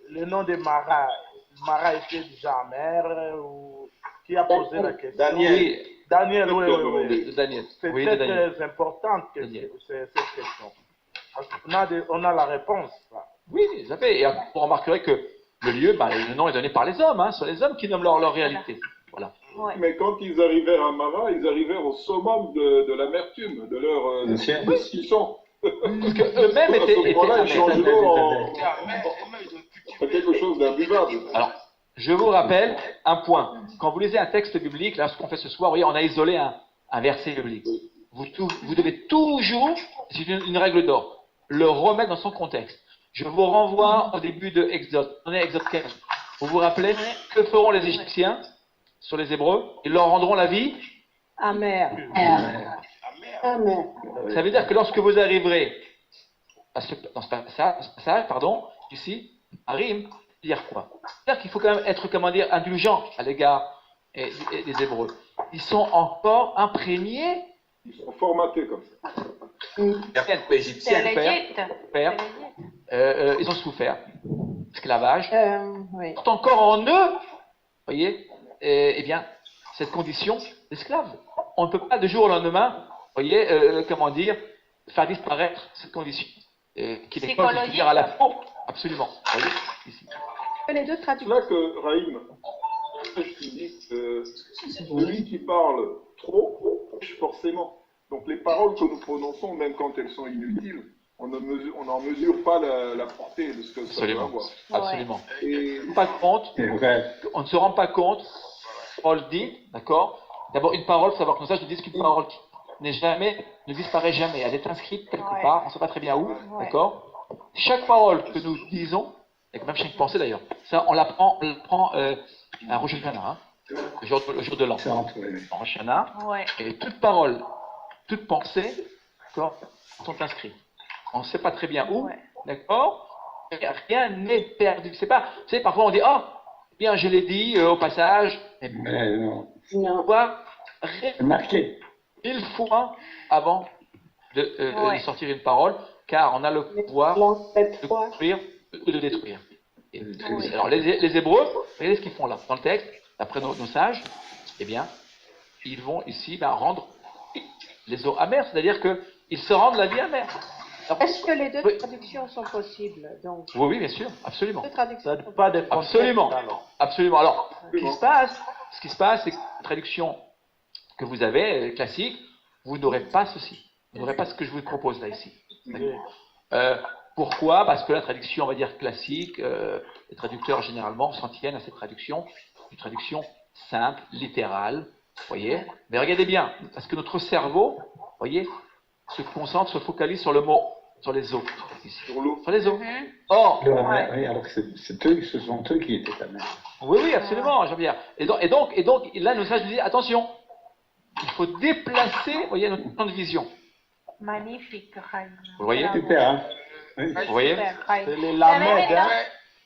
le nom de Mara, Mara était déjà mère ou qui a posé la question? Daniel. Oui, Daniel, oui. Daniel. C'est Oui, très, Daniel. très importante Daniel. cette question. Parce qu'on a la réponse. Là. Oui, vous savez, et vous remarquerez que le lieu, le nom est donné par les hommes, hein, ce sont les hommes qui nomment leur réalité. Voilà. Ouais. Mais quand ils arrivèrent à Mara, ils arrivèrent au summum de l'amertume, de leur de ce qu'ils sont. Parce qu'eux-mêmes étaient À ce moment-là, ils changent amers. l'eau en quelque chose d'imbuvable. Alors, je vous rappelle un point. Quand vous lisez un texte biblique, là, ce qu'on fait ce soir, vous voyez, on a isolé un verset biblique. Vous devez toujours, c'est une règle d'or, le remettre dans son contexte. Je vous renvoie au début de Exode. On est à Exode 15. Vous vous rappelez, que feront les Égyptiens sur les Hébreux? Ils leur rendront la vie Amère. Ça veut dire que lorsque vous arriverez dans ce passage, ici, Arim, dire quoi? C'est-à-dire qu'il faut quand même être, indulgent à l'égard des Hébreux. Ils sont encore imprégnés. Ils sont formatés comme ça. Égyptiens, ils ont souffert. Esclavage. Oui. Portent encore en eux, voyez, eh bien, cette condition d'esclave. On ne peut pas de jour au lendemain, voyez, faire disparaître cette condition. Qui n'est pas, je veux dire, à la peau. Absolument. Voyez, ici. Les deux C'est traductions. là que, Raïm, je te dis que celui qui parle trop, prêche forcément. Donc les paroles que nous prononçons, même quand elles sont inutiles, on n'en mesure pas la portée de ce que ça peut avoir. Absolument. Et Pas compte, on ne se rend pas compte, Paul dit, d'accord, d'abord une parole, il faut savoir que nous sache, nous disent qu'une parole qui ne disparaît jamais, elle est inscrite quelque part, on ne sait pas très bien où, d'accord. Chaque parole que nous disons, et même chaque pensée d'ailleurs, ça on la prend à Rosh Hashanah, hein, le jour de l'an, en Rosh Hashanah, et toute parole, toute pensée, d'accord, sont inscrites. On ne sait pas très bien où, d'accord, et rien n'est perdu. C'est pas, vous savez, parfois on dit, bien je l'ai dit au passage, mais non. On doit Marqué. 1000 fois avant de sortir une parole, car on a le pouvoir de construire ou de détruire. Alors les Hébreux, regardez ce qu'ils font là, dans le texte, d'après nos sages, eh bien, ils vont ici rendre les eaux amères, c'est-à-dire qu'ils se rendent la vie amère. Est-ce que les deux traductions sont possibles donc? Oui, bien sûr, absolument. Deux traductions. Pas de Absolument. Absolument. Alors, ce qui se passe, c'est que la traduction que vous avez, classique, vous n'aurez pas ceci. Vous n'aurez pas ce que je vous propose là, ici. Pourquoi? Parce que la traduction, on va dire classique, les traducteurs généralement s'en tiennent à cette traduction, une traduction simple, littérale, vous voyez. Mais regardez bien, parce que notre cerveau, vous voyez, se concentre, se focalise sur le mot, sur les eaux. sur l'eau. Sur les eaux. Or, Oui, alors que ce sont eux qui étaient amers. oui, absolument, Jean-Pierre. Et donc, là, nous disons, attention, il faut déplacer, vous voyez, notre champ de vision. Magnifique, Chaim. Vous voyez? Super, hein? Oui. Vous voyez? C'est les Lamed, hein?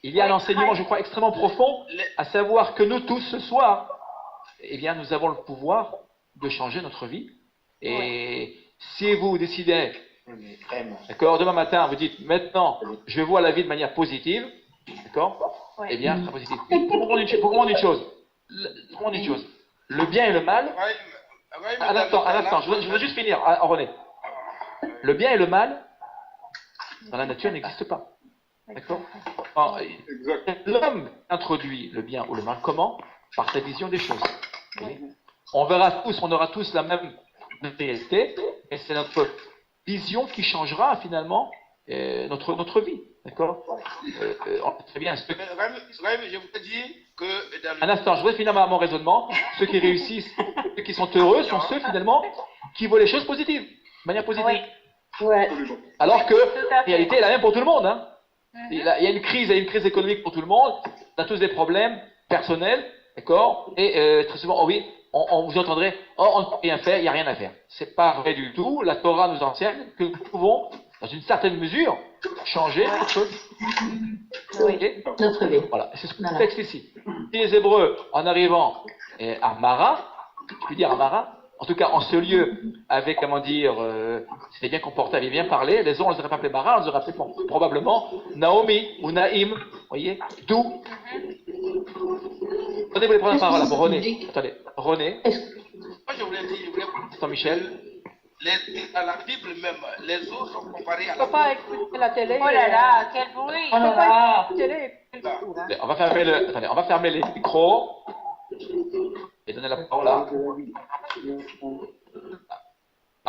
Il y a un enseignement, je crois, extrêmement profond, à savoir que nous tous, ce soir, eh bien, nous avons le pouvoir de changer notre vie. Et si vous décidez, d'accord, demain matin, vous dites, maintenant, je vois la vie de manière positive, d'accord, eh bien, très positive. Pour comprendre une chose, le bien et le mal, un instant, je voudrais juste finir, René. Le bien et le mal, dans la nature, n'existent pas. D'accord? L'homme introduit le bien ou le mal. Comment? Par sa vision des choses. On aura tous la même réalité, et c'est notre vision qui changera finalement notre vie. D'accord? Très bien. Je vous dis que... Un instant, je voudrais finir mon raisonnement. Ceux qui réussissent, ceux qui sont heureux, sont ceux finalement qui voient les choses positives, de manière positive. Ouais. Alors que la réalité est la même pour tout le monde. Hein. Il y a une crise économique pour tout le monde. On a tous des problèmes personnels, d'accord. Et très souvent, on vous entendrait, on ne peut rien faire, il n'y a rien à faire. C'est pas vrai du tout. La Torah nous enseigne que nous pouvons, dans une certaine mesure, changer quelque chose. Notre vie. Voilà, c'est ce que le texte ici. Si les Hébreux, en arrivant à Mara, je peux dire à Mara, en tout cas en ce lieu, avec, c'était bien comporté, avait bien parlé, les autres, on les aurait pas appelés Mara, on les aurait appelés probablement Naomi ou Naïm, voyez? D'où? René voulait prendre la parole, pour René. Attendez, René. Moi, je voulais dire, Attends, Michel. dans la Bible même, les eaux sont comparées à On la ne peut pas écouter la télé. Oh là là, quel bruit! On ne peut pas écouter la télé. Hein. On va fermer attendez, on va fermer les micros et donner la parole à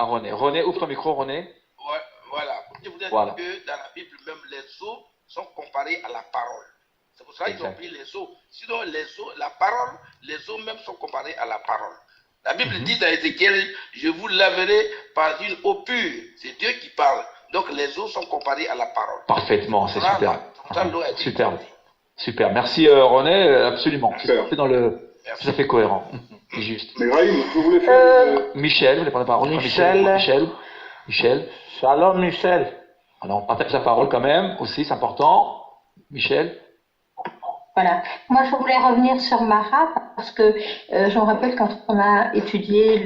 René. René, ouvre ton micro, René. Ouais, voilà. Je voulais Voilà. dire que dans la Bible même, les eaux sont comparées à la parole. C'est pour ça qu'ils ont Exact. pris les eaux. Sinon, les eaux, la parole, les eaux même sont comparées à la parole. La Bible dit dans Ézéchiel, je vous laverai par une eau pure. C'est Dieu qui parle. Donc les eaux sont comparées à la parole. Parfaitement, c'est Voilà. super. Pour ça, l'eau a été Super. choisie. Super. Merci René, absolument. Super. C'est dans le. Tout à fait cohérent. C'est juste. Mais Raïm, je voulais faire Michel, vous voulez prendre la parole? Michel. Michel. Shalom Michel. Alors, on partage la parole quand même, aussi, c'est important. Michel. Voilà. Moi, je voulais revenir sur Marat parce que je me rappelle quand on a étudié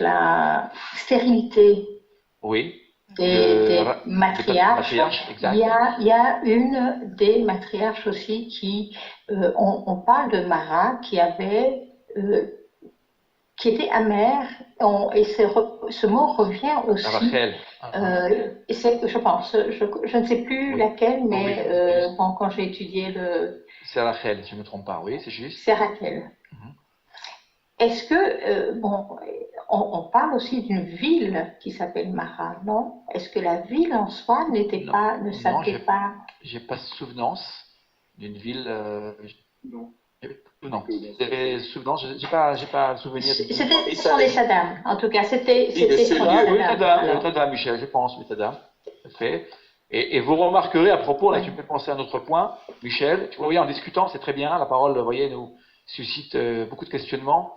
la stérilité Oui. des matriarches. Exact. Il y a une des matriarches aussi qui, on parle de Marat qui était amère, et ce mot revient aussi. Rachel. Et je pense, je ne sais plus Oui. laquelle, mais Oui. bon, quand j'ai étudié C'est Rachel, si je ne me trompe pas, oui, c'est juste. c'est Raquel. Est-ce que, bon, on parle aussi d'une ville qui s'appelle Marat, non? Est-ce que la ville en soi ne s'appelait pas? J'ai pas souvenance d'une ville. Non. Non. J'avais souvenance, j'ai pas le souvenir. C'était sur les Saddam, en tout cas, c'était sur les Oui, Saddam. Tadam, Michel, je pense, oui, Tadam. Tout à fait. Et vous remarquerez à propos, là, tu peux penser à un autre point, Michel, tu vois, en discutant, c'est très bien, la parole, vous voyez, nous suscite beaucoup de questionnements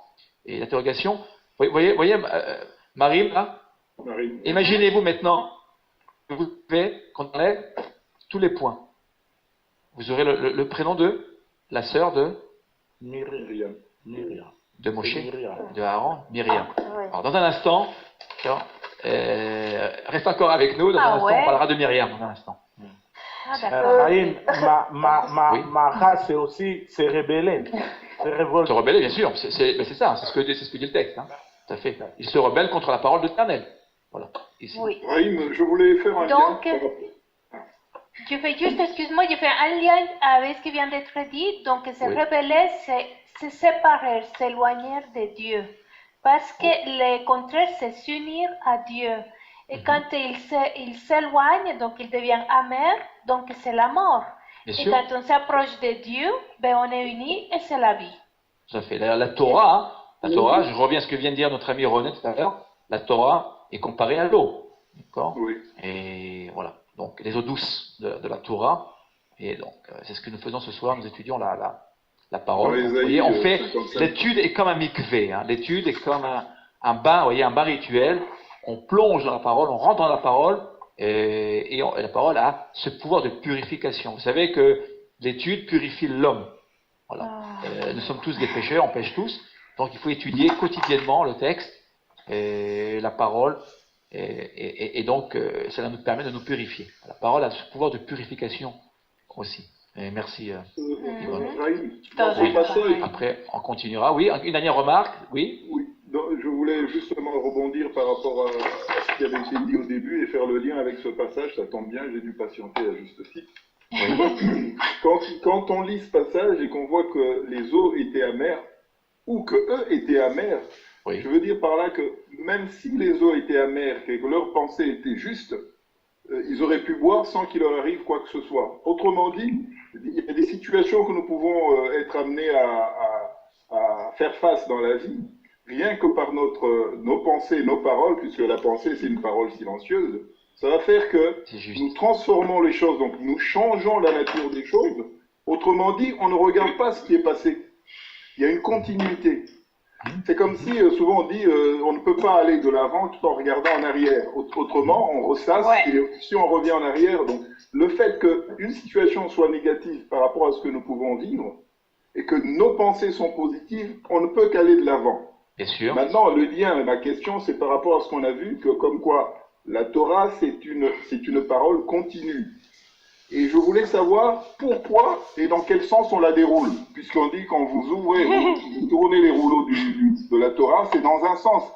et d'interrogations. Vous voyez, Marim, là, Raïm. imaginez-vous maintenant que vous pouvez, qu'on enlève tous les points. Vous aurez le prénom de la sœur de Myriam. Moshe, Myriam. de Aaron, Myriam. Ouais. Alors, dans un instant, reste encore avec nous, dans un instant, on parlera de Myriam, dans un instant. Ah, d'accord. Raïm, Oui. ma race, c'est aussi se rebeller. Se révolter. Se rebeller, bien sûr, c'est ça, c'est ce que dit le texte. Hein. Tout à fait. Il se rebelle contre la parole de l'Éternel. Voilà. Ici. Oui. Raïm, je voulais faire un Donc, lien. je fais juste, excuse-moi, je fais un lien avec ce qui vient d'être dit. Donc, se Oui. rebeller, c'est se séparer, s'éloigner de Dieu. Parce que le contraire, c'est s'unir à Dieu. Et quand il s'éloigne, donc il devient amer, donc c'est la mort. Bien Et sûr. quand on s'approche de Dieu, ben on est unis et c'est la vie. Tout à fait. La Torah, je reviens à ce que vient de dire notre ami René tout à l'heure, la Torah est comparée à l'eau. D'accord? Oui. Et voilà. Donc, les eaux douces de la Torah. Et donc, c'est ce que nous faisons ce soir. Nous étudions la parole. Dans les Donc, vous voyez, Aïe, on fait, 55. l'étude est comme un mikvé. Hein. L'étude est comme un bain, vous voyez, un bain rituel. On plonge dans la parole, on rentre dans la parole. Et la parole a ce pouvoir de purification. Vous savez que l'étude purifie l'homme. Voilà. Nous sommes tous des pécheurs, on pêche tous. Donc, il faut étudier quotidiennement le texte, et la parole. Et donc, cela nous permet de nous purifier. La parole a ce pouvoir de purification aussi. Et merci, Yvonne. Raïm, dans ce passage, Après, on continuera. Oui, une dernière remarque. Oui. oui, je voulais justement rebondir par rapport à ce qui avait été dit au début et faire le lien avec ce passage. Ça tombe bien, j'ai dû patienter à juste titre. Oui. Quand on lit ce passage et qu'on voit que les eaux étaient amères, ou que eux étaient amers, Oui. je veux dire par là que même si les eaux étaient amères et que leur pensée était juste, ils auraient pu boire sans qu'il leur arrive quoi que ce soit. Autrement dit, il y a des situations que nous pouvons être amenés à faire face dans la vie, rien que par nos pensées, nos paroles, puisque la pensée c'est une parole silencieuse, ça va faire que C'est juste. nous transformons les choses, donc nous changeons la nature des choses. Autrement dit, on ne regarde pas ce qui est passé. Il y a une continuité. C'est comme si, souvent on dit, on ne peut pas aller de l'avant tout en regardant en arrière. Autrement, on ressasse, et si on revient en arrière, donc le fait qu'une situation soit négative par rapport à ce que nous pouvons vivre, et que nos pensées sont positives, on ne peut qu'aller de l'avant. Bien sûr. Maintenant, le lien, ma question, c'est par rapport à ce qu'on a vu, que comme quoi, La Torah, c'est une parole continue. Et je voulais savoir pourquoi et dans quel sens on la déroule. Puisqu'on dit quand vous ouvrez, vous tournez les rouleaux de la Torah, c'est dans un sens.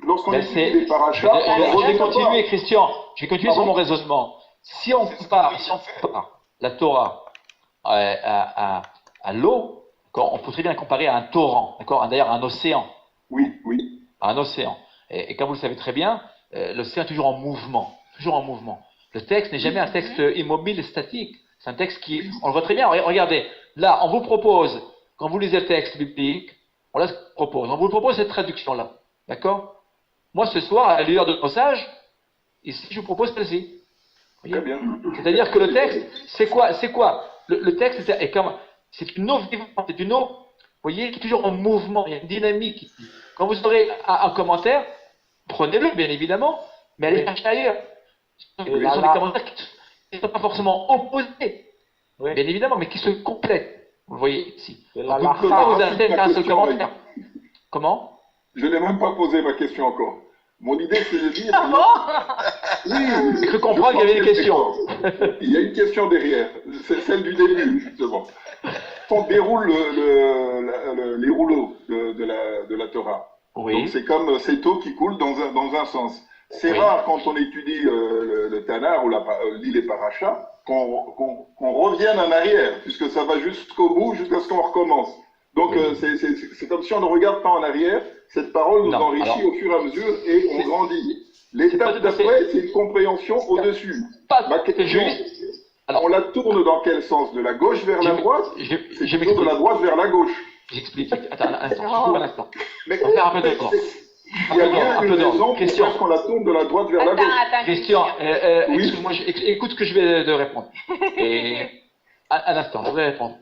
Lorsqu'on étudie les parachas, je vais continuer, Christian. Je vais continuer sur mon raisonnement. Si on compare la Torah à l'eau, on peut très bien la comparer à un torrent, d'ailleurs à un océan. Oui. À un océan. Et comme vous le savez très bien, l'océan est toujours en mouvement. Toujours en mouvement. Le texte n'est jamais un texte immobile et statique. C'est un texte qui, on le voit très bien. Regardez, là, on vous propose, quand vous lisez le texte biblique, on vous propose cette traduction-là. D'accord? Moi, ce soir, à la lueur de nos sages, ici, je vous propose celle-ci. Très bien. C'est-à-dire que le texte, c'est quoi? Le texte, c'est une eau vivante, c'est une eau, vous voyez, qui est toujours en mouvement, il y a une dynamique. Quand vous aurez un commentaire, prenez-le, bien évidemment, mais allez chercher ailleurs. Ce sont des commentaires qui ne sont pas forcément opposés, bien évidemment, mais qui se complètent. Vous le voyez ici. Donc, vous ne pouvez pas vous arrêter qu'à un seul commentaire. Comment? Je n'ai même pas posé ma question encore. Mon idée, c'est de dire... Oui, j'ai cru comprendre qu'il y avait une question. Il y a une question derrière. C'est celle du début, justement. On déroule les rouleaux de la Torah. Oui. Donc, c'est comme cette eau qui coule dans un sens. C'est rare quand on étudie le Tanar ou lit les parachas qu'on revienne en arrière, puisque ça va jusqu'au bout, jusqu'à ce qu'on recommence. Donc c'est comme si on ne regarde pas en arrière, cette parole nous enrichit au fur et à mesure et on grandit. L'étape d'après, c'est une compréhension au-dessus. Ma question, on la tourne dans quel sens? De la gauche vers la droite? C'est plutôt de la droite vers la gauche. J'explique. Attends, un instant. Mais on va faire un peu de temps. Il y a bien une raison pour qu'on la tourne de la droite vers la gauche. Christian, excuse-moi, écoute ce que je vais te répondre. Et un instant, je vais répondre.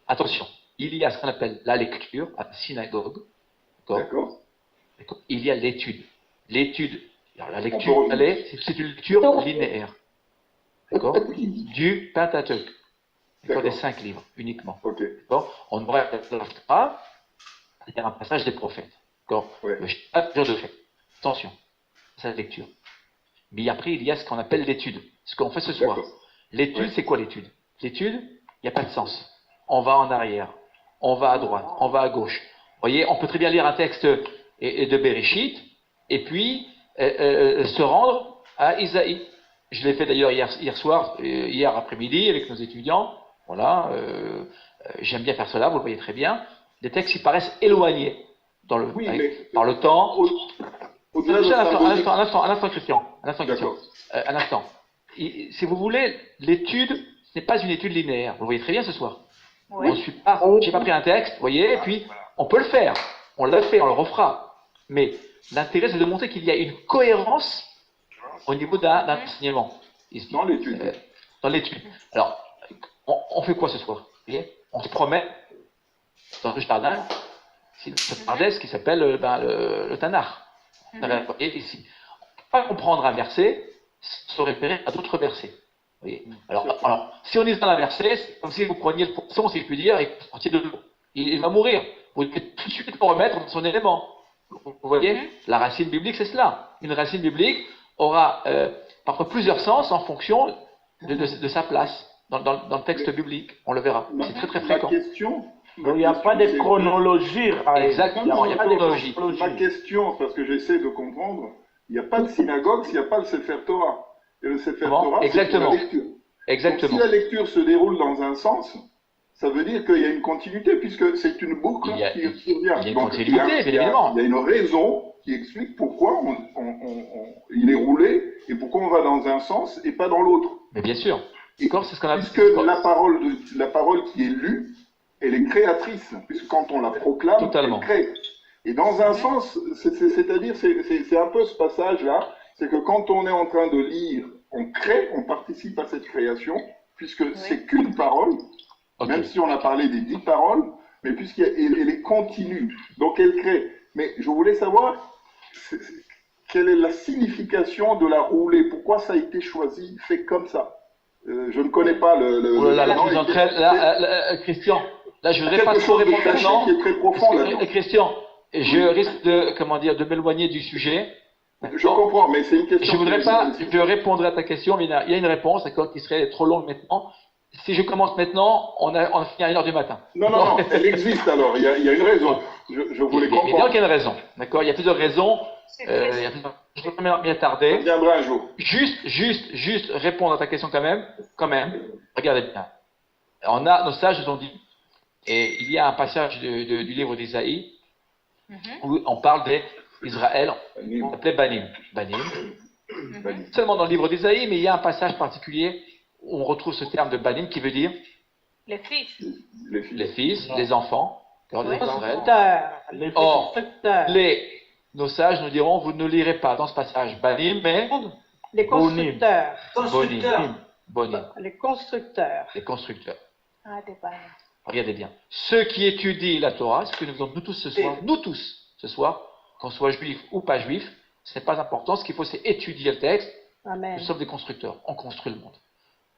Attention, il y a ce qu'on appelle la lecture à la synagogue. D'accord. Il y a l'étude. Alors la lecture, c'est une lecture linéaire. D'accord. Du Pentateuque. Des 5 livres uniquement. D'accord. On devrait c'est un passage des prophètes. D'accord. Le chapitre de fait. Attention, c'est la lecture. Mais après, il y a ce qu'on appelle l'étude. Ce qu'on fait ce soir. L'étude, c'est quoi l'étude? L'étude, il n'y a pas de sens. On va en arrière, on va à droite, on va à gauche. Vous voyez, on peut très bien lire un texte de Bereshit et puis se rendre à Isaïe. Je l'ai fait d'ailleurs hier après-midi avec nos étudiants. Voilà, j'aime bien faire cela, vous le voyez très bien. Les textes qui paraissent éloignés par le temps. Un instant, Christian. Un instant. Si vous voulez, l'étude, ce n'est pas une étude linéaire. Vous le voyez très bien ce soir. J'ai pas pris un texte, vous voyez, et puis on peut le faire. On l'a fait, on le refera. Mais l'intérêt, c'est de montrer qu'il y a une cohérence au niveau d'un enseignement. Dans l'étude. Alors, on fait quoi ce soir? Vous voyez, on se promet dans le jardin, ce paradès qui s'appelle le Tanakh. Et ici, on ne peut pas comprendre un verset sans se référer à d'autres versets. Vous voyez. Alors, si on est dans un verset, c'est comme si vous preniez le poisson, si je puis dire, et que vous sortiez de l'eau. Il va mourir. Vous devez tout de suite le remettre dans son élément. Vous voyez, la racine biblique, c'est cela. Une racine biblique aura parfois plusieurs sens en fonction de sa place dans le texte biblique. On le verra. C'est très très fréquent. Il n'y a pas de chronologie. Exactement, il n'y a pas de chronologie. Ma question, parce que j'essaie de comprendre, il n'y a pas de synagogue s'il n'y a pas le Sefer Torah. Et le Sefer Torah, c'est la lecture. Exactement. Donc, si la lecture se déroule dans un sens, ça veut dire qu'il y a une continuité, puisque c'est une boucle qui revient. Il y a une continuité, bien évidemment. Il y a une raison qui explique pourquoi il est roulé et pourquoi on va dans un sens et pas dans l'autre. Mais bien sûr. Puisque la parole qui est lue, elle est créatrice, puisque quand on la proclame, elle crée. Et dans un sens, c'est-à-dire, c'est un peu ce passage-là, c'est que quand on est en train de lire, on crée, on participe à cette création, puisque c'est qu'une parole, même si on a parlé des 10 paroles, mais puisqu'elle est continue, donc elle crée. Mais je voulais savoir, quelle est la signification de la roulée? Pourquoi ça a été choisi, fait comme ça? Je ne connais pas Christian, là je ne voudrais pas trop répondre maintenant. Qui est très profond là-dedans. Christian, je risque de m'éloigner du sujet. Je comprends, mais c'est une question. Je voudrais pas, je répondrai à ta question, mais il y a une réponse, d'accord, qui serait trop longue maintenant. Si je commence maintenant, on finit à 1h du matin. Non, elle existe alors, il y a une raison. Je voulais comprendre. Il y a qu'il y a une raison, d'accord. Il y a plusieurs raisons. Je ne vais pas m'y attarder. Ça viendra un jour. Juste répondre à ta question quand même. Regardez bien. Nos sages nous ont dit, et il y a un passage du livre d'Isaïe où on parle d'Israël, on appelait Banim. Seulement dans le livre d'Isaïe, mais il y a un passage particulier où on retrouve ce terme de Banim qui veut dire les fils, les enfants. Les constructeurs. Or, nos sages nous diront, vous ne lirez pas dans ce passage Banim, mais les constructeurs. Bonim. Les constructeurs. Les constructeurs. Ah, des Banim. Regardez bien. Ceux qui étudient la Torah, ce que nous faisons nous tous ce soir, qu'on soit juif ou pas juif, ce n'est pas important. Ce qu'il faut, c'est étudier le texte. Amen. Nous sommes des constructeurs. On construit le monde.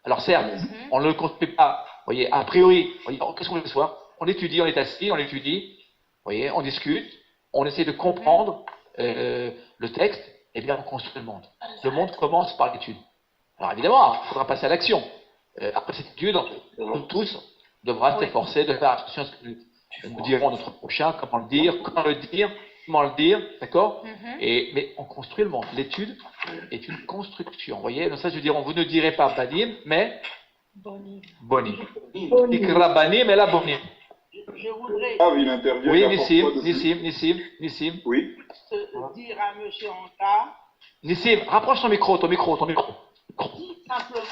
Alors certes, on ne le construit pas. Vous voyez, a priori, qu'est-ce qu'on fait ce soir? On étudie, on est assis, on étudie. Vous voyez, on discute, on essaie de comprendre le texte. Et bien, on construit le monde. Le monde commence par l'étude. Alors évidemment, il faudra passer à l'action. Après cette étude, nous tous devra s'efforcer de faire attention à ce que nous dirons notre prochain, comment le dire, d'accord? Mais on construit le monde. L'étude est une construction. Vous voyez, donc ça, je dirais, vous ne direz pas Banim, mais Bonim. Ikra Banim et la Bonim. Je voudrais il intervient. Oui, Nissim. Oui. dire à M. Anta. Nissim, rapproche ton micro. Dit simplement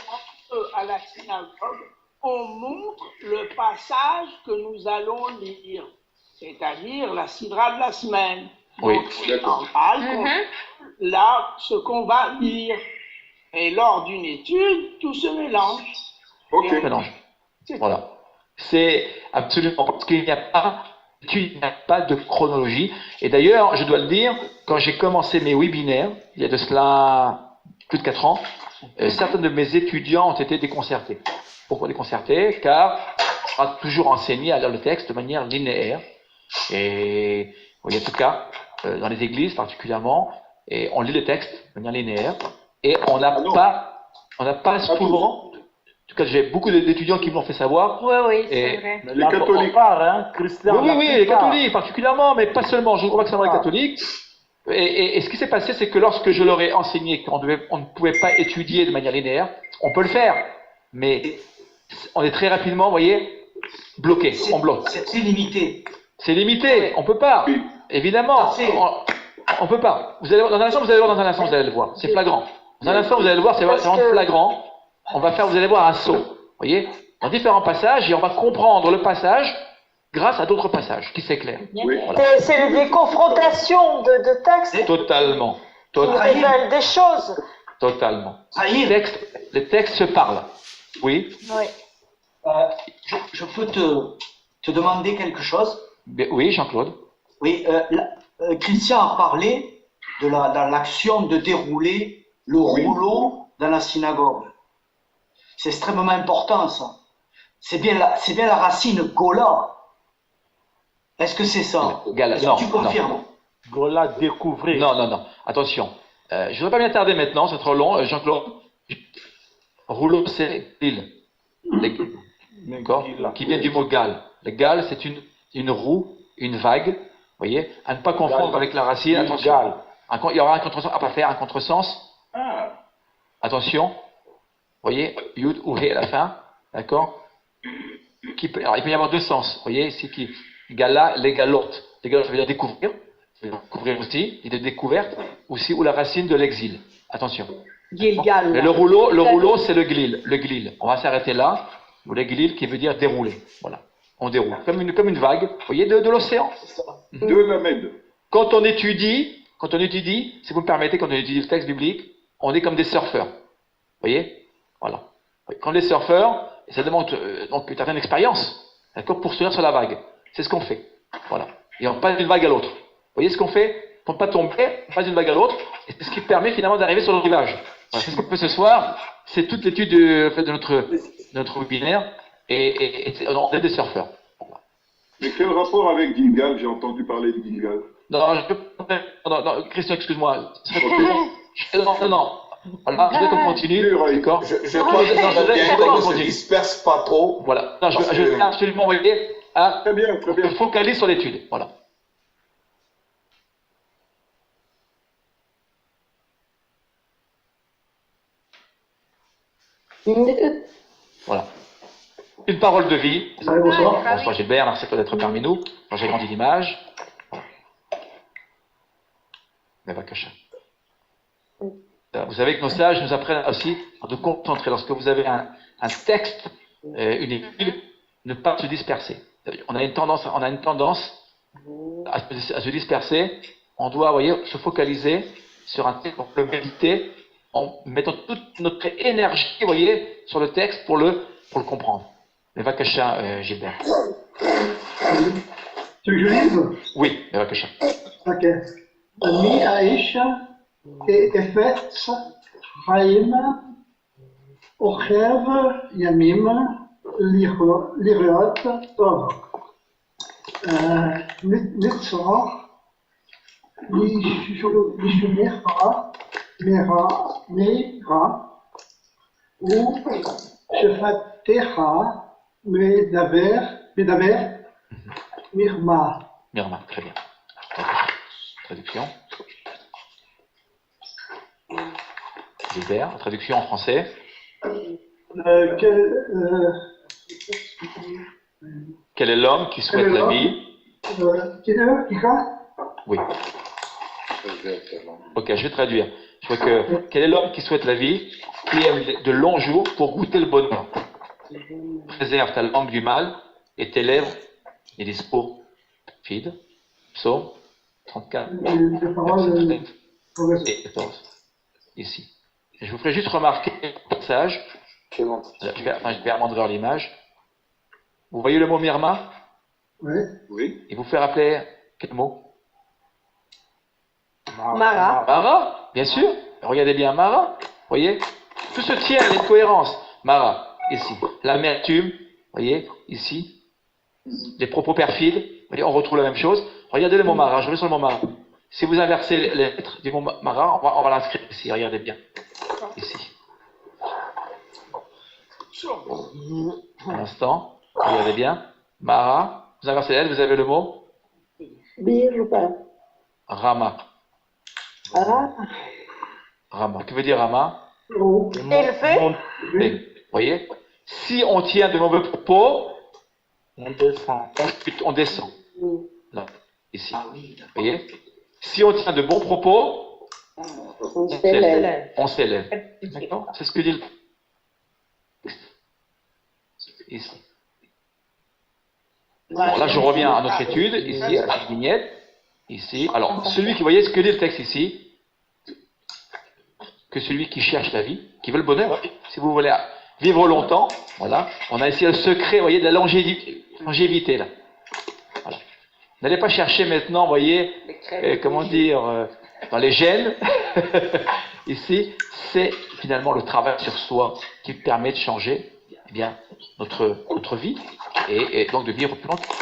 qu'à la synagogue, on montre le passage que nous allons lire, c'est-à-dire la sidra de la semaine. Oui, d'accord. Là, ce qu'on va lire. Et lors d'une étude, tout se mélange. Ok. Mélange. Voilà. C'est absolument parce qu'il n'y a pas de chronologie. Et d'ailleurs, je dois le dire, quand j'ai commencé mes webinaires, il y a de cela plus de 4 ans, certains de mes étudiants ont été déconcertés. Pourquoi déconcertés? Car on a toujours enseigné à lire le texte de manière linéaire. Et il y a en tout cas, dans les églises particulièrement, et on lit le texte de manière linéaire. Et on n'a pas souvent. En tout cas, j'ai beaucoup d'étudiants qui me l'ont fait savoir. Oui, c'est vrai. Les catholiques. Oui, les catholiques particulièrement, mais pas seulement. Je crois que c'est dans les catholiques. Et ce qui s'est passé, c'est que lorsque je leur ai enseigné qu'on ne pouvait pas étudier de manière linéaire, on peut le faire, mais on est très rapidement, vous voyez, bloqué. On bloque. C'est limité. C'est limité. On peut pas. Évidemment, on peut pas. Vous allez voir, dans un instant, vous allez voir dans un instant, vous allez le voir. C'est flagrant. Dans un instant, vous allez le voir, c'est vraiment flagrant. On va faire, vous allez voir, un saut. Vous voyez, dans différents passages, et on va comprendre le passage grâce à d'autres passages qui s'éclairent. Oui. Voilà. C'est des confrontations de textes. Totalement. Qui révèlent des choses. Totalement. Les textes se parlent. Oui. Je peux te demander quelque chose? Oui, Jean-Claude. Oui, Christian a parlé de l'action de dérouler le rouleau dans la synagogue. C'est extrêmement important, ça. C'est bien la racine Gola. Est-ce que c'est ça? Tu confirmes? Gola, découvrir. Non. Attention. Je ne voudrais pas m'y attarder maintenant, c'est trop long. Jean-Claude. Rouleau, c'est l'île. D'accord? Qui vient du mot gal. Le gal, c'est une roue, une vague. Vous voyez? À ne pas confondre avec la racine. Attention. Il y aura un contresens. À pas faire un contresens. Attention. Vous voyez? Yud ou He à la fin. D'accord? Alors, il peut y avoir deux sens. Vous voyez? C'est qui? Gala, les galotes. Les galotes, ça veut dire découvrir. Ça veut dire découvrir aussi. Et de découverte aussi, ou la racine de l'exil. Attention. Gilgal. Mais le rouleau, c'est le glil. On va s'arrêter là. Ou le glil qui veut dire dérouler. Voilà. On déroule. Comme une vague. Vous voyez, de l'océan. De la Med. Quand on étudie, si vous me permettez, quand on étudie le texte biblique, on est comme des surfeurs. Vous voyez? Voilà. Comme des surfeurs, et ça demande donc une certaine expérience. D'accord? Pour se tenir sur la vague. C'est ce qu'on fait. Voilà. Et on passe d'une vague à l'autre. Vous voyez ce qu'on fait? Pour ne pas tomber, on passe d'une vague à l'autre. Et c'est ce qui permet finalement d'arriver sur le rivage. Voilà. C'est ce qu'on fait ce soir. C'est toute l'étude de notre webinaire. Et on est des surfeurs. Mais quel rapport avec Gilgal? J'ai entendu parler de Gilgal. Non, non, Christian, excuse-moi. Non. Alors, je veux qu'on continue, d'accord? Je crois que bien qu'on ne se disperse pas trop. Voilà. Non, je veux absolument envoyer à... Très bien. Focalise sur l'étude. Voilà. Voilà. Une parole de vie. Bonsoir Gilbert, merci d'être parmi nous. J'ai grandi d'image. Vous savez que nos sages nous apprennent aussi à nous concentrer. Lorsque vous avez un texte, une étude, ne pas se disperser. On a une tendance à se disperser. On doit, se focaliser sur un texte, pour le méditer, en mettant toute notre énergie, sur le texte pour le comprendre. Mais Vakasha, Gilbert. Tu veux que je lise? Oui, Vakasha. Ok. Mi Aisha Efetz Chaim Ochev Yamim Liriot Tov Nitzor Lishumecha Mera ou Shefatecha Medaber Mirma. Mirma, très bien. Traduction. Gilbert, traduction en français. Quel est l'homme qui souhaite la vie? Oui. Ok, je vais traduire. Je vois que quel est l'homme qui souhaite la vie, qui aime de longs jours pour goûter le bonheur? Préserve ta langue du mal et tes lèvres des discours fides. Psaume 34, et 14. Ici. Et je vous ferai juste remarquer un passage. Je vais amender l'image. Vous voyez le mot Mirma? Oui. Et vous fait rappeler quel mot? Mara. Mara, bien sûr. Regardez bien, Mara. Vous voyez? Tout se tient, il y a une cohérence. Mara, ici. L'amertume, vous voyez, ici. Les propos perfides, vous voyez, on retrouve la même chose. Regardez le mot Mara, je vais sur le mot Mara. Si vous inversez les lettres du mot Mara, on va l'inscrire ici, regardez bien. Ici. Un instant, regardez bien. Mara, vous inversez les lettres, vous avez le mot Birba. Rama. Rama. Que veut dire Rama? Élevé. Vous voyez? Si on tient de mauvais propos, on descend. Là, ici. Vous voyez? Si on tient de bons propos, on s'élève. D'accord? C'est ce que dit le texte. Ici. Alors là, je reviens à notre étude, ici, à la vignette. Ici. Alors, celui qui, voyez ce que dit le texte ici, que celui qui cherche la vie, qui veut le bonheur, si vous voulez vivre longtemps, voilà, on a ici le secret, voyez, de la longévité, là. Voilà. N'allez pas chercher maintenant, voyez, comment dire, dans les gènes. Ici, c'est finalement le travail sur soi qui permet de changer, eh bien, notre vie et donc de vivre plus longtemps.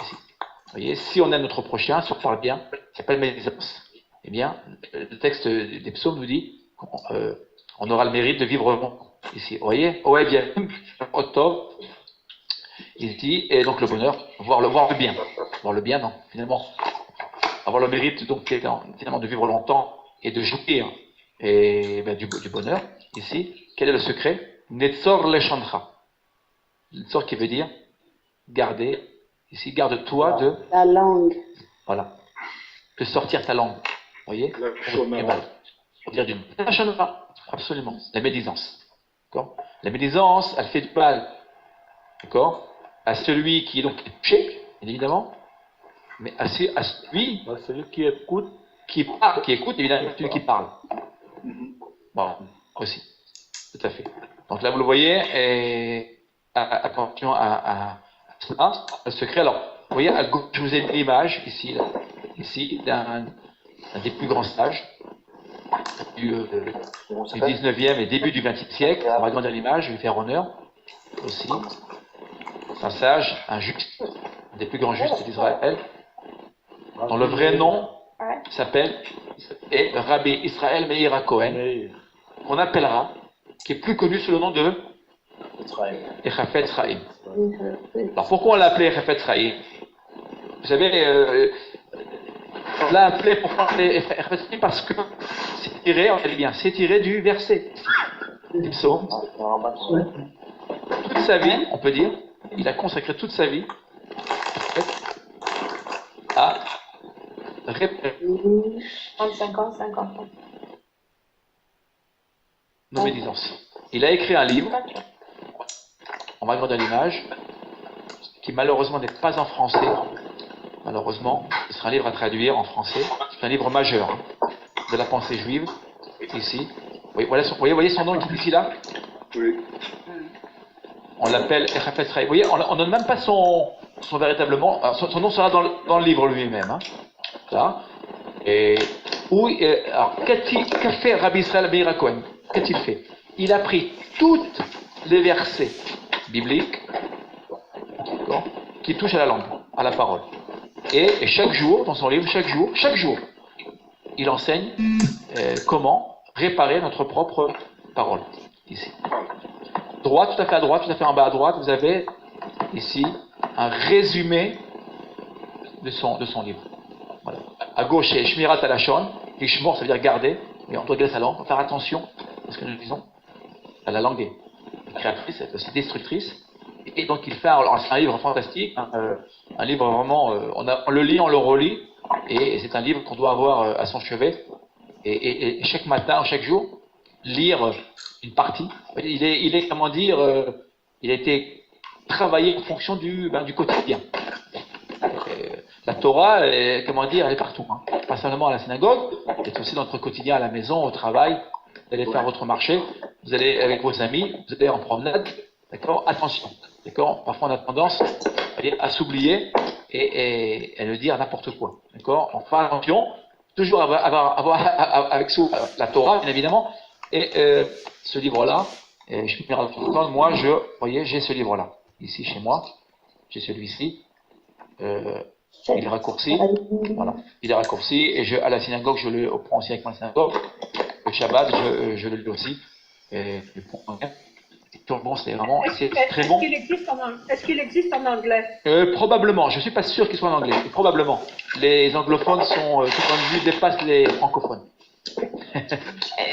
Ici. Vous voyez, si on aime notre prochain, si on parle bien, ça s'appelle médisance. Eh bien, le texte des psaumes nous dit qu'on aura le mérite de vivre longtemps. Ici, vous voyez, ouais, bien, Otov, ici, et donc le bonheur, voir le bien. Voir le bien, non, finalement, avoir le mérite, donc, finalement, de vivre longtemps et de jouir et, ben, du bonheur. Ici, quel est le secret? Netzor lechandra. Netzor qui veut dire garder, ici, garde-toi de la langue. Voilà. De sortir ta langue. Vous voyez? Pour dire du mal. Absolument. La médisance. D'accord? La médisance, elle fait du mal. D'accord? À celui qui est donc touché, bien évidemment, mais à celui qui écoute, qui écoute, évidemment, celui qui parle. Bon, aussi. Tout à fait. Donc là, vous le voyez, et attention à cela, le secret. Alors, vous voyez, à gauche, je vous ai mis l'image, ici, là, ici, d'un des plus grands sages du 19e et début du 20e siècle. On va agrandir l'image, je vais lui faire honneur aussi. C'est un sage, un juste, un des plus grands justes d'Israël. dont le vrai nom s'appelle Rabbi Israël Meir Cohen, qu'on appellera, qui est plus connu sous le nom de Chafetz Chaim. Alors pourquoi on l'a appelé Chafetz Chaim? Vous savez, on l'a appelé parce que c'est tiré, regardez bien, c'est tiré du verset du psaume. Toute sa vie, on peut dire, il a consacré toute sa vie à répéter 35 ans, 50 ans. nos médisances. Il a écrit un livre, on va regarder l'image, qui malheureusement n'est pas en français. Malheureusement, ce sera un livre à traduire en français. C'est un livre majeur de la pensée juive, ici. Oui, voilà vous voyez son nom ici, là? Oui. On l'appelle Chafetz Chaim. Vous voyez, on ne donne même pas son véritable nom. Son nom sera dans le livre lui-même. Hein. Là. Et alors, qu'a fait Rabbi Israël Meir Cohen? Qu'a-t-il fait? Il a pris tous les versets bibliques qui touchent à la langue, à la parole. Et chaque jour, dans son livre, chaque jour, il enseigne comment réparer notre propre parole. Ici. Droite, tout à fait à droite, tout à fait en bas à droite, vous avez ici un résumé de son livre. Voilà. À gauche, c'est Shmirat Halashon, et Shmor, ça veut dire garder, et on doit garder sa langue, faut faire attention à ce que nous disons. La langue est créatrice, elle est aussi destructrice. Et donc il fait, alors c'est un livre fantastique, un livre vraiment, on le lit, on le relit, et c'est un livre qu'on doit avoir à son chevet, et chaque matin, chaque jour, lire une partie. Il est comment dire, il a été travaillé en fonction du quotidien. La Torah, comment dire, elle est partout, hein. Pas seulement à la synagogue, elle est aussi dans notre quotidien, à la maison, au travail. Vous allez faire votre marché, vous allez avec vos amis, vous allez en promenade, d'accord? Attention, d'accord? Parfois on a tendance à s'oublier et à le dire n'importe quoi, d'accord? Enfin attention, toujours avoir avec soi la Torah, bien évidemment, et ce livre-là, moi, vous voyez, j'ai ce livre-là, ici chez moi, j'ai celui-ci. Il est raccourci, voilà. Il est raccourci et à la synagogue, je le prends aussi avec ma synagogue. Le Shabbat, je le lis aussi. Bon, c'est vraiment, c'est très bon. Est-ce qu'il existe en anglais? Probablement. Je suis pas sûr qu'il soit en anglais. Probablement. Les anglophones sont, tout point de vue, dépassent les francophones.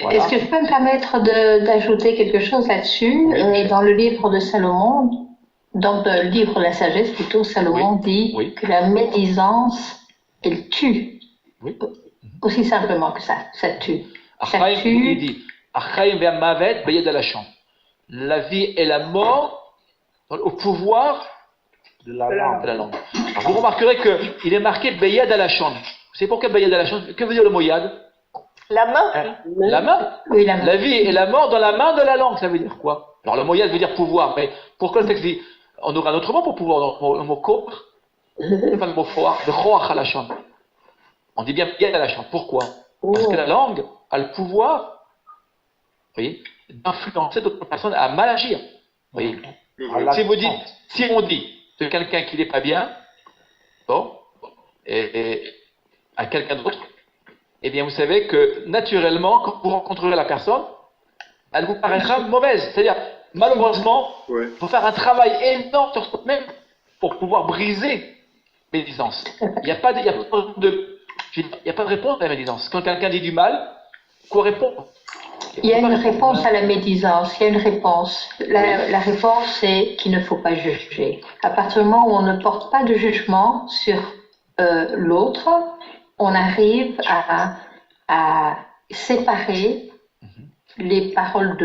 Voilà. Est-ce que je peux me permettre d'ajouter quelque chose là-dessus? Oui, dans le livre de Salomon, dans le livre de la sagesse, plutôt, Salomon dit que la médisance, elle tue. Oui. Aussi simplement que ça tue. Il dit, la vie et la mort au pouvoir de la langue. Alors, vous remarquerez qu'il est marqué Beyad Alashon. Vous savez pourquoi Beyad Alashon? Que veut dire le mot Yad? La main. La main. Oui, la main. La vie et la mort dans la main de la langue, ça veut dire quoi? Alors le mot Yad veut dire pouvoir, mais pourquoi le texte dit on aura un autre mot pour pouvoir, le mot Koch, pas le mot Foar, le Choach Alashon. On dit bien Yad Alashon. Pourquoi? Parce que la langue a le pouvoir, vous voyez, d'influencer d'autres personnes à mal agir. Vous voyez. Si on dit de quelqu'un qui n'est pas bien, bon, et à quelqu'un d'autre, eh bien vous savez que naturellement, quand vous rencontrerez la personne, elle vous paraîtra mauvaise. C'est-à-dire, malheureusement, il faut faire un travail énorme sur soi-même pour pouvoir briser les médisances. Il n'y a pas de réponse à la médisance. Quand quelqu'un dit du mal, quoi répondre? Il y a une réponse à la médisance, il y a une réponse. La réponse, c'est qu'il ne faut pas juger. À partir du moment où on ne porte pas de jugement sur l'autre, on arrive à séparer les paroles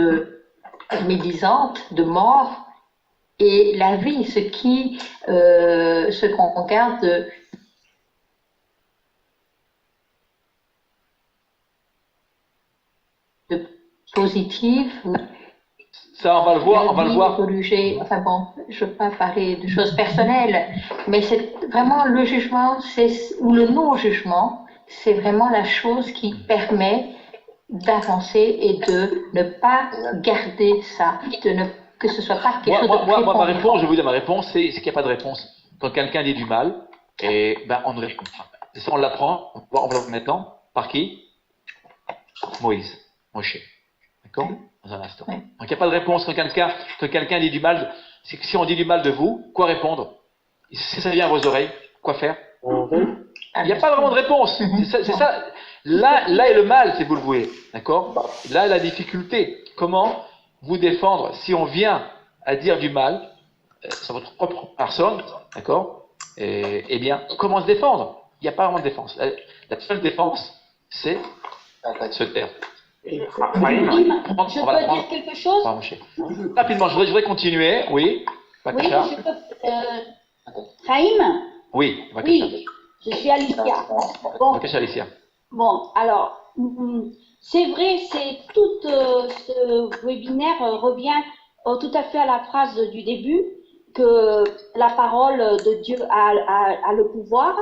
médisantes, de mort, et la vie, ce qu'on regarde de positive. Ça, on va le voir, Enfin bon, je ne veux pas parler de choses personnelles, mais c'est vraiment le jugement, ou le non-jugement, c'est vraiment la chose qui permet d'avancer et de ne pas garder ça, que ce soit pas quelque chose de moi, ma réponse, je vais vous dire ma réponse, c'est qu'il n'y a pas de réponse. Quand quelqu'un dit du mal, on ne répond pas. Et ça, on l'apprend, on va le voir maintenant. Par qui? Moïse, Moshe. D'accord? Dans un instant. Donc, il n'y a pas de réponse quand quelqu'un dit du mal. C'est que si on dit du mal de vous, quoi répondre? Si ça vient à vos oreilles, quoi faire? Il n'y a pas vraiment de réponse. C'est ça. Là est le mal, si vous le voulez. D'accord? Là est la difficulté. Comment vous défendre si on vient à dire du mal sur votre propre personne? D'accord? Eh bien, comment se défendre? Il n'y a pas vraiment de défense. La seule défense, c'est se taire. Je peux dire quelque chose? Rapidement, je voudrais continuer. Oui. Oui, je peux. Chaim? Oui. Oui, je suis Alicia. Bon, Alicia. Bon, alors, c'est vrai, tout ce webinaire revient tout à fait à la phrase du début, que la parole de Dieu a le pouvoir,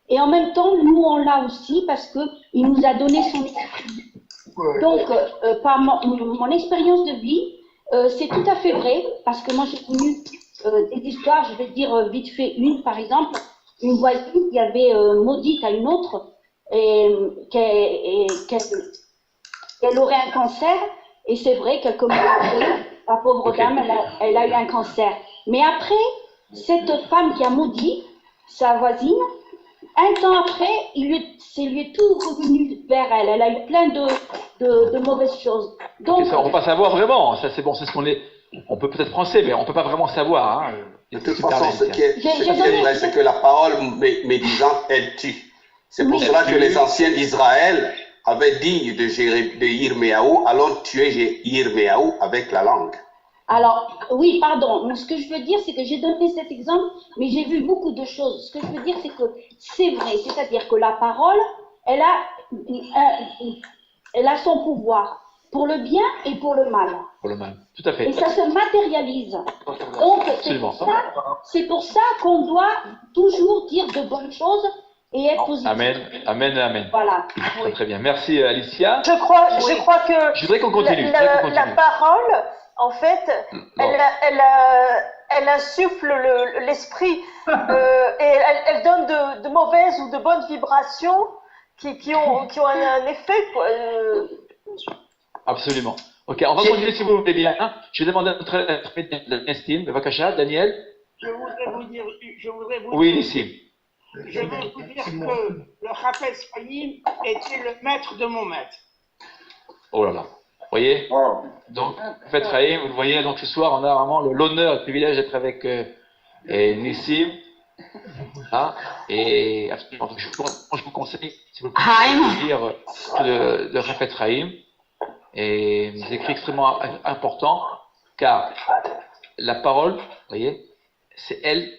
et en même temps, nous, on l'a aussi, parce qu'il nous a donné son esprit. Donc, par mon expérience de vie, c'est tout à fait vrai, parce que moi, j'ai connu des histoires, je vais dire vite fait une, par exemple, une voisine qui avait maudite à une autre, et qu'elle aurait un cancer, et c'est vrai, quelques mois après, la pauvre dame, elle a eu un cancer. Mais après, cette femme qui a maudit sa voisine, un temps après, lui est tout revenu vers elle. Elle a eu plein de mauvaises choses. Donc, ça, on ne peut pas savoir vraiment. Ça, c'est bon, c'est ce qu'on est. On peut peut-être penser, mais on ne peut pas vraiment savoir. Hein. De toute façon, ce qui est vrai, c'est que la parole médisante, elle tue. C'est pour cela que les anciens d'Israël avaient dit de Yirmeyahu, allons tuer Yirmeyahu avec la langue. Alors, oui, pardon. Ce que je veux dire, c'est que j'ai donné cet exemple, mais j'ai vu beaucoup de choses. Ce que je veux dire, c'est que c'est vrai. C'est-à-dire que la parole, elle a son pouvoir pour le bien et pour le mal. Pour le mal, tout à fait. Et ça se matérialise. Donc, c'est pour ça qu'on doit toujours dire de bonnes choses et être positif. Amen. Voilà. Très, très bien. Merci, Alicia. Je crois que je voudrais qu'on continue. La parole, en fait, elle insuffle l'esprit et elle donne de mauvaises ou de bonnes vibrations qui ont un effet. Absolument. Ok, on va continuer si vous voulez bien. Je vais demander à notre Ernestine, Vakasha, Daniel. Je voudrais vous oui, dire. ici. Je veux vous dire que le Chafetz Chaim était le maître de mon maître. Oh là là. Vous voyez? Donc, Chafetz Chaim, vous le voyez, donc ce soir, on a vraiment l'honneur et le privilège d'être avec Nissim. Et absolument. Donc, je vous conseille, si vous voulez, de lire de Chafetz Chaim. Et des écrits extrêmement importants, car la parole, vous voyez, c'est elle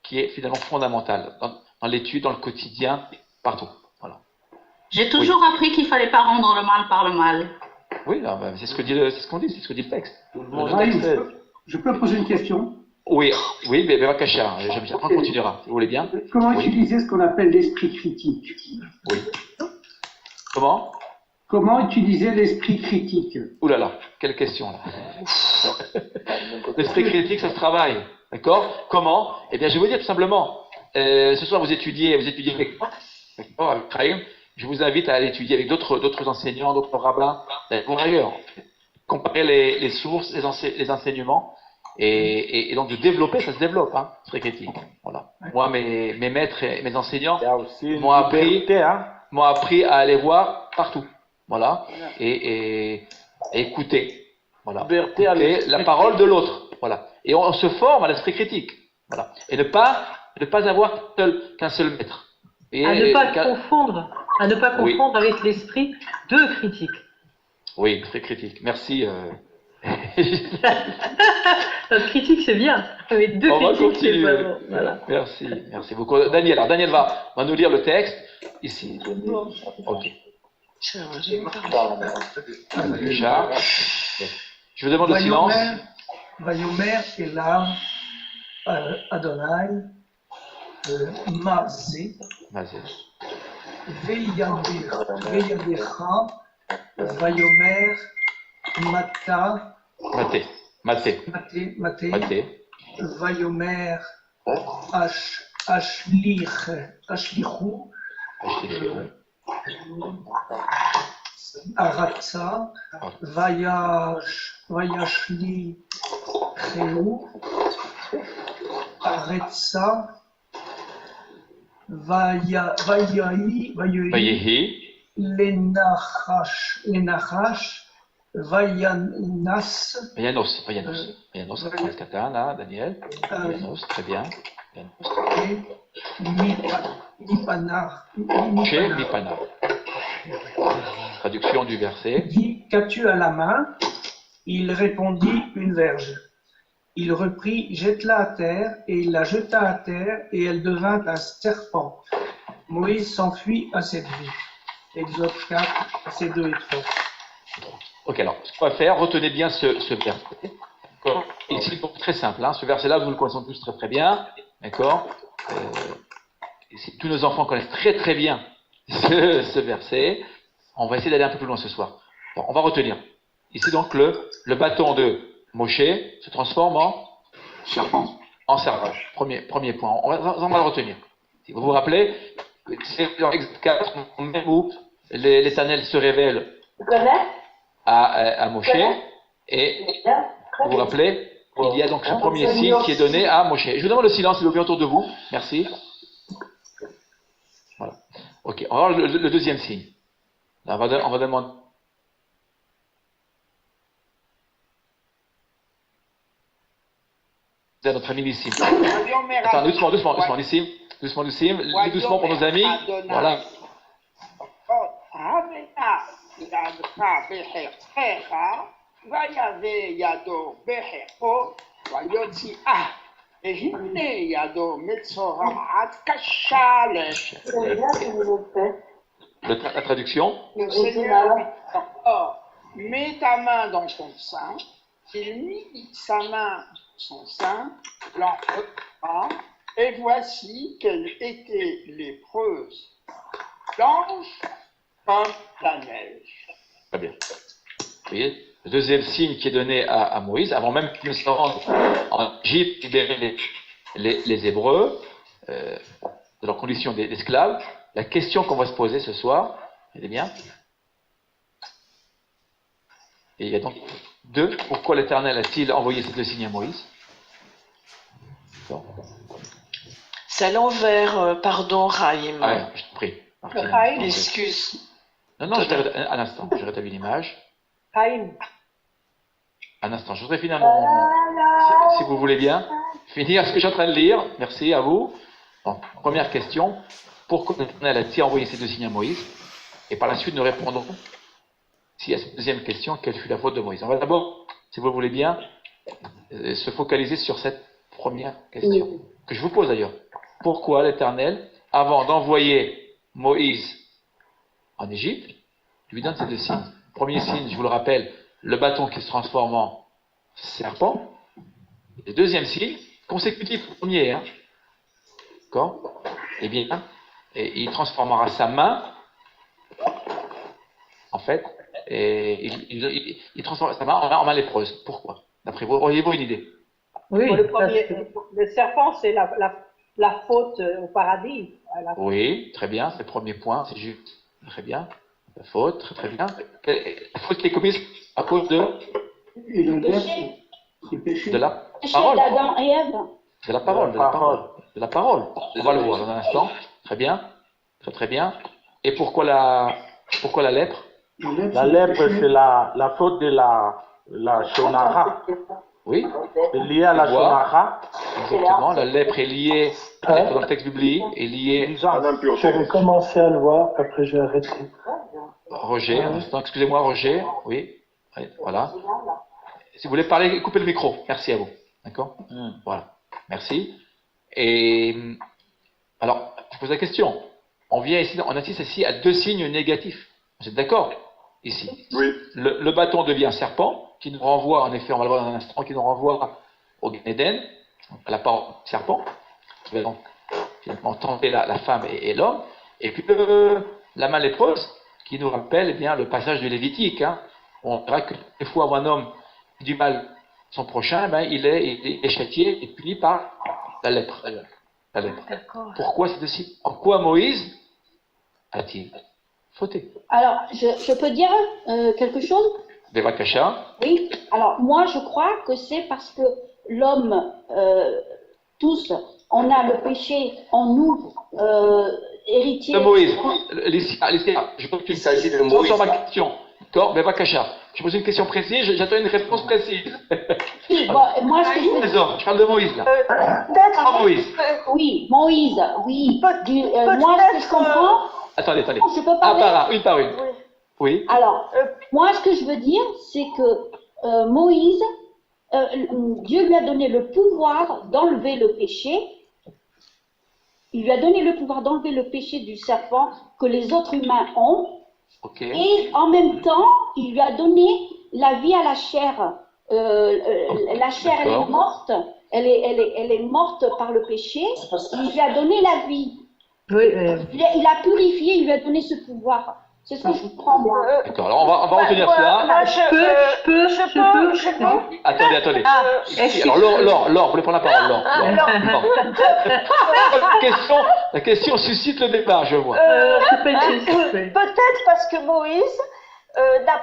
qui est finalement fondamentale dans l'étude, dans le quotidien, partout. Voilà. J'ai toujours appris qu'il ne fallait pas rendre le mal par le mal. Oui, c'est ce qu'on dit, c'est ce que dit le texte. Je peux poser une question? Oui, mais Vakasha, après on continuera, si vous voulez bien. Comment utiliser ce qu'on appelle l'esprit critique? Oui. Comment? Comment utiliser l'esprit critique? Ouh là là, quelle question là. L'esprit critique, ça se travaille, d'accord? Comment? Eh bien, je vais vous dire tout simplement. Ce soir, vous étudiez avec moi, avec Chaim. Je vous invite à aller étudier avec d'autres enseignants, d'autres rabbins, ailleurs. Comparer les sources, les enseignements, et donc de développer, ça se développe, hein, l'esprit critique. Voilà. Moi, mes maîtres et mes enseignants m'ont appris à aller voir partout. Voilà, et écouter, voilà, écouter la parole de l'autre, voilà, et on se forme à l'esprit critique, voilà, et ne pas avoir qu'un seul maître. Et à ne pas confondre avec l'esprit de critique. Oui, l'esprit critique. Merci. Notre critique, c'est bien, mais deux critiques, c'est pas bon. Voilà. Merci beaucoup. Daniel va nous lire le texte ici. Ok. Je vous demande le silence. Vayomer Elav Adonai Mazé Veyadecha Vayomer Maté Vayomer Ashlichu Aratsa, Vayashli Cheu, Aretsa, Vayahi, Lenachash, Vayanos, Katan, là, Daniel. Vayanos, très bien. et Nipanar. Chez Nipanar. Traduction du verset. Dit, qu'as-tu à la main? Il répondit, une verge. Il reprit, jette-la à terre, et il la jeta à terre, et elle devint un serpent. Moïse s'enfuit à cette vue. Exode 4, versets 2 et 3. Ok, alors, ce qu'on va faire, retenez bien ce verset. Ici, très simple, hein. Ce verset-là, vous le connaissez tous très très bien. D'accord, tous nos enfants connaissent très très bien ce verset. On va essayer d'aller un peu plus loin ce soir. Bon, on va retenir. Ici donc le bâton de Moshe se transforme en serpent. En serpent. Premier point. On va le retenir. Si vous vous rappelez, c'est dans Exode 4, même où l'Éternel se révèle à Moshe. Et vous vous rappelez, il y a donc ce premier signe qui est donné à Moshe. Je vous demande le silence, s'il vous plaît, autour de vous. Merci. Voilà. Ok, on va voir le deuxième signe. Là, on va demander. À notre ami Nissim. Attends, doucement, Nissim. Doucement pour nos amis. Voilà. La traduction. Le Seigneur dit encore, mets ta main dans ton sein. Il mit sa main dans son sein, l'enfreint, et voici qu'elle était lépreuse, blanche comme la neige. Très bien. Vous voyez, le deuxième signe qui est donné à Moïse, avant même qu'il ne se rende en Égypte, libérer les Hébreux de leur condition d'esclaves, la question qu'on va se poser ce soir, elle est bien. Et il y a donc deux. Pourquoi l'Éternel a-t-il envoyé ces deux signes à Moïse? C'est à l'envers, pardon, Raïm. Ah, je te prie. Excuse. Non, un instant, je rétablis l'image. Un instant, je voudrais finir si vous voulez bien, finir ce que je suis en train de lire. Merci à vous. Bon, première question. Pourquoi l'Éternel a-t-il envoyé ces deux signes à Moïse? Et par la suite, nous répondrons, si à cette deuxième question, quelle fut la faute de Moïse. On va d'abord, si vous le voulez bien, se focaliser sur cette première question, que je vous pose d'ailleurs. Pourquoi l'Éternel, avant d'envoyer Moïse en Égypte, lui donne ces deux signes? Premier signe, je vous le rappelle, le bâton qui se transforme en serpent. Et deuxième signe, consécutif au premier, hein. D'accord? Eh bien, et il transformera sa main, en fait, et il transformera sa main en main lépreuse. Pourquoi? D'après vous, auriez-vous une idée? Oui, le serpent, c'est la faute au paradis. Oui, très bien, c'est le premier point, c'est juste. Très bien. La faute, très bien. La faute qui est commise à cause de la parole. d'Adam et Ève. De la parole. On va le voir dans un instant. Très bien. Très bien. Et pourquoi la lèpre? La lèpre, c'est la faute de la shonara. Oui. C'est lié à la shonara. Exactement. La lèpre est liée, dans le texte biblique, est liée à l'impureté. J'avais commencé à le voir, après j'ai arrêté. Roger, un instant, excusez-moi, Roger. Oui. Voilà. Si vous voulez parler, coupez le micro. Merci à vous. D'accord? Voilà. Merci. Et alors, je pose la question. On assiste ici à deux signes négatifs. Vous êtes d'accord? Ici. Oui. Le bâton devient serpent, qui nous renvoie, en effet, on va le voir dans un instant, qui nous renvoie au Gan Eden, à la parole du serpent, qui va donc finalement tenter la femme et l'homme. Et puis la main lépreuse, qui nous rappelle eh bien, le passage de Lévitique. Hein. On verra que des fois où un homme fait du mal à son prochain, ben, il est châtié et puni par la lèpre. Pourquoi c'est aussi? En quoi Moïse a-t-il fauté? Alors, je peux dire quelque chose? Bevakasha. Oui. Alors, moi, je crois que c'est parce que l'homme, tous, on a le péché en nous, héritier. De Moïse. Je pose Il s'agit de Moïse. sur ma question. D'accord, Bevakasha. Je pose une question précise, j'attends une réponse précise. Oui, moi, ce que je veux dire. Je parle de Moïse, là. Peut-être. Moïse. Oui, Moïse, oui. Moi, ce que je comprends. Attendez. Je peux parler? Une par une. Oui. Alors, moi, ce que je veux dire, c'est que Moïse, Dieu lui a donné le pouvoir d'enlever le péché. Il lui a donné le pouvoir d'enlever le péché du serpent que les autres humains ont. Okay. Et en même temps, il lui a donné la vie à la chair. La chair, elle est morte. Elle est morte par le péché. Il lui a donné la vie. Oui, il a purifié, il lui a donné ce pouvoir. C'est ce que je comprends, moi. D'accord, alors on va retenir cela. Je peux. Attendez. Alors, Laure, vous voulez prendre la parole, Laure. La question suscite le débat, je vois. Peut-être parce que Moïse n'a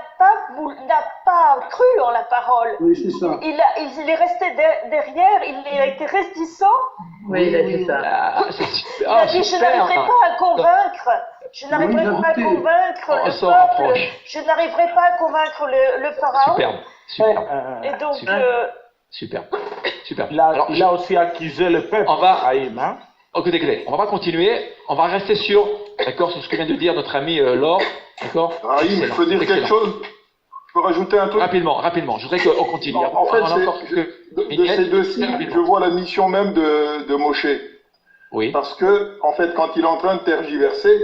pas cru en la parole. Oui, c'est ça. Il est resté derrière, il a été réticent. Oui, il a dit ça. Il a dit, je n'arriverai pas à convaincre. Je n'arriverai pas à convaincre le peuple. Je n'arriverai pas à convaincre le pharaon. Superbe. Et donc, Super. Il a aussi accusé le peuple. Écoutez, on va pas continuer. On va rester sur ce que vient de dire notre ami Laure. D'accord. Raïm, je peux dire quelque chose? Je peux rajouter un truc? Rapidement. Je voudrais qu'on continue. En fait, de ces deux signes, je vois la mission même de Moshe. Oui. Parce que, en fait, quand il est en train de tergiverser,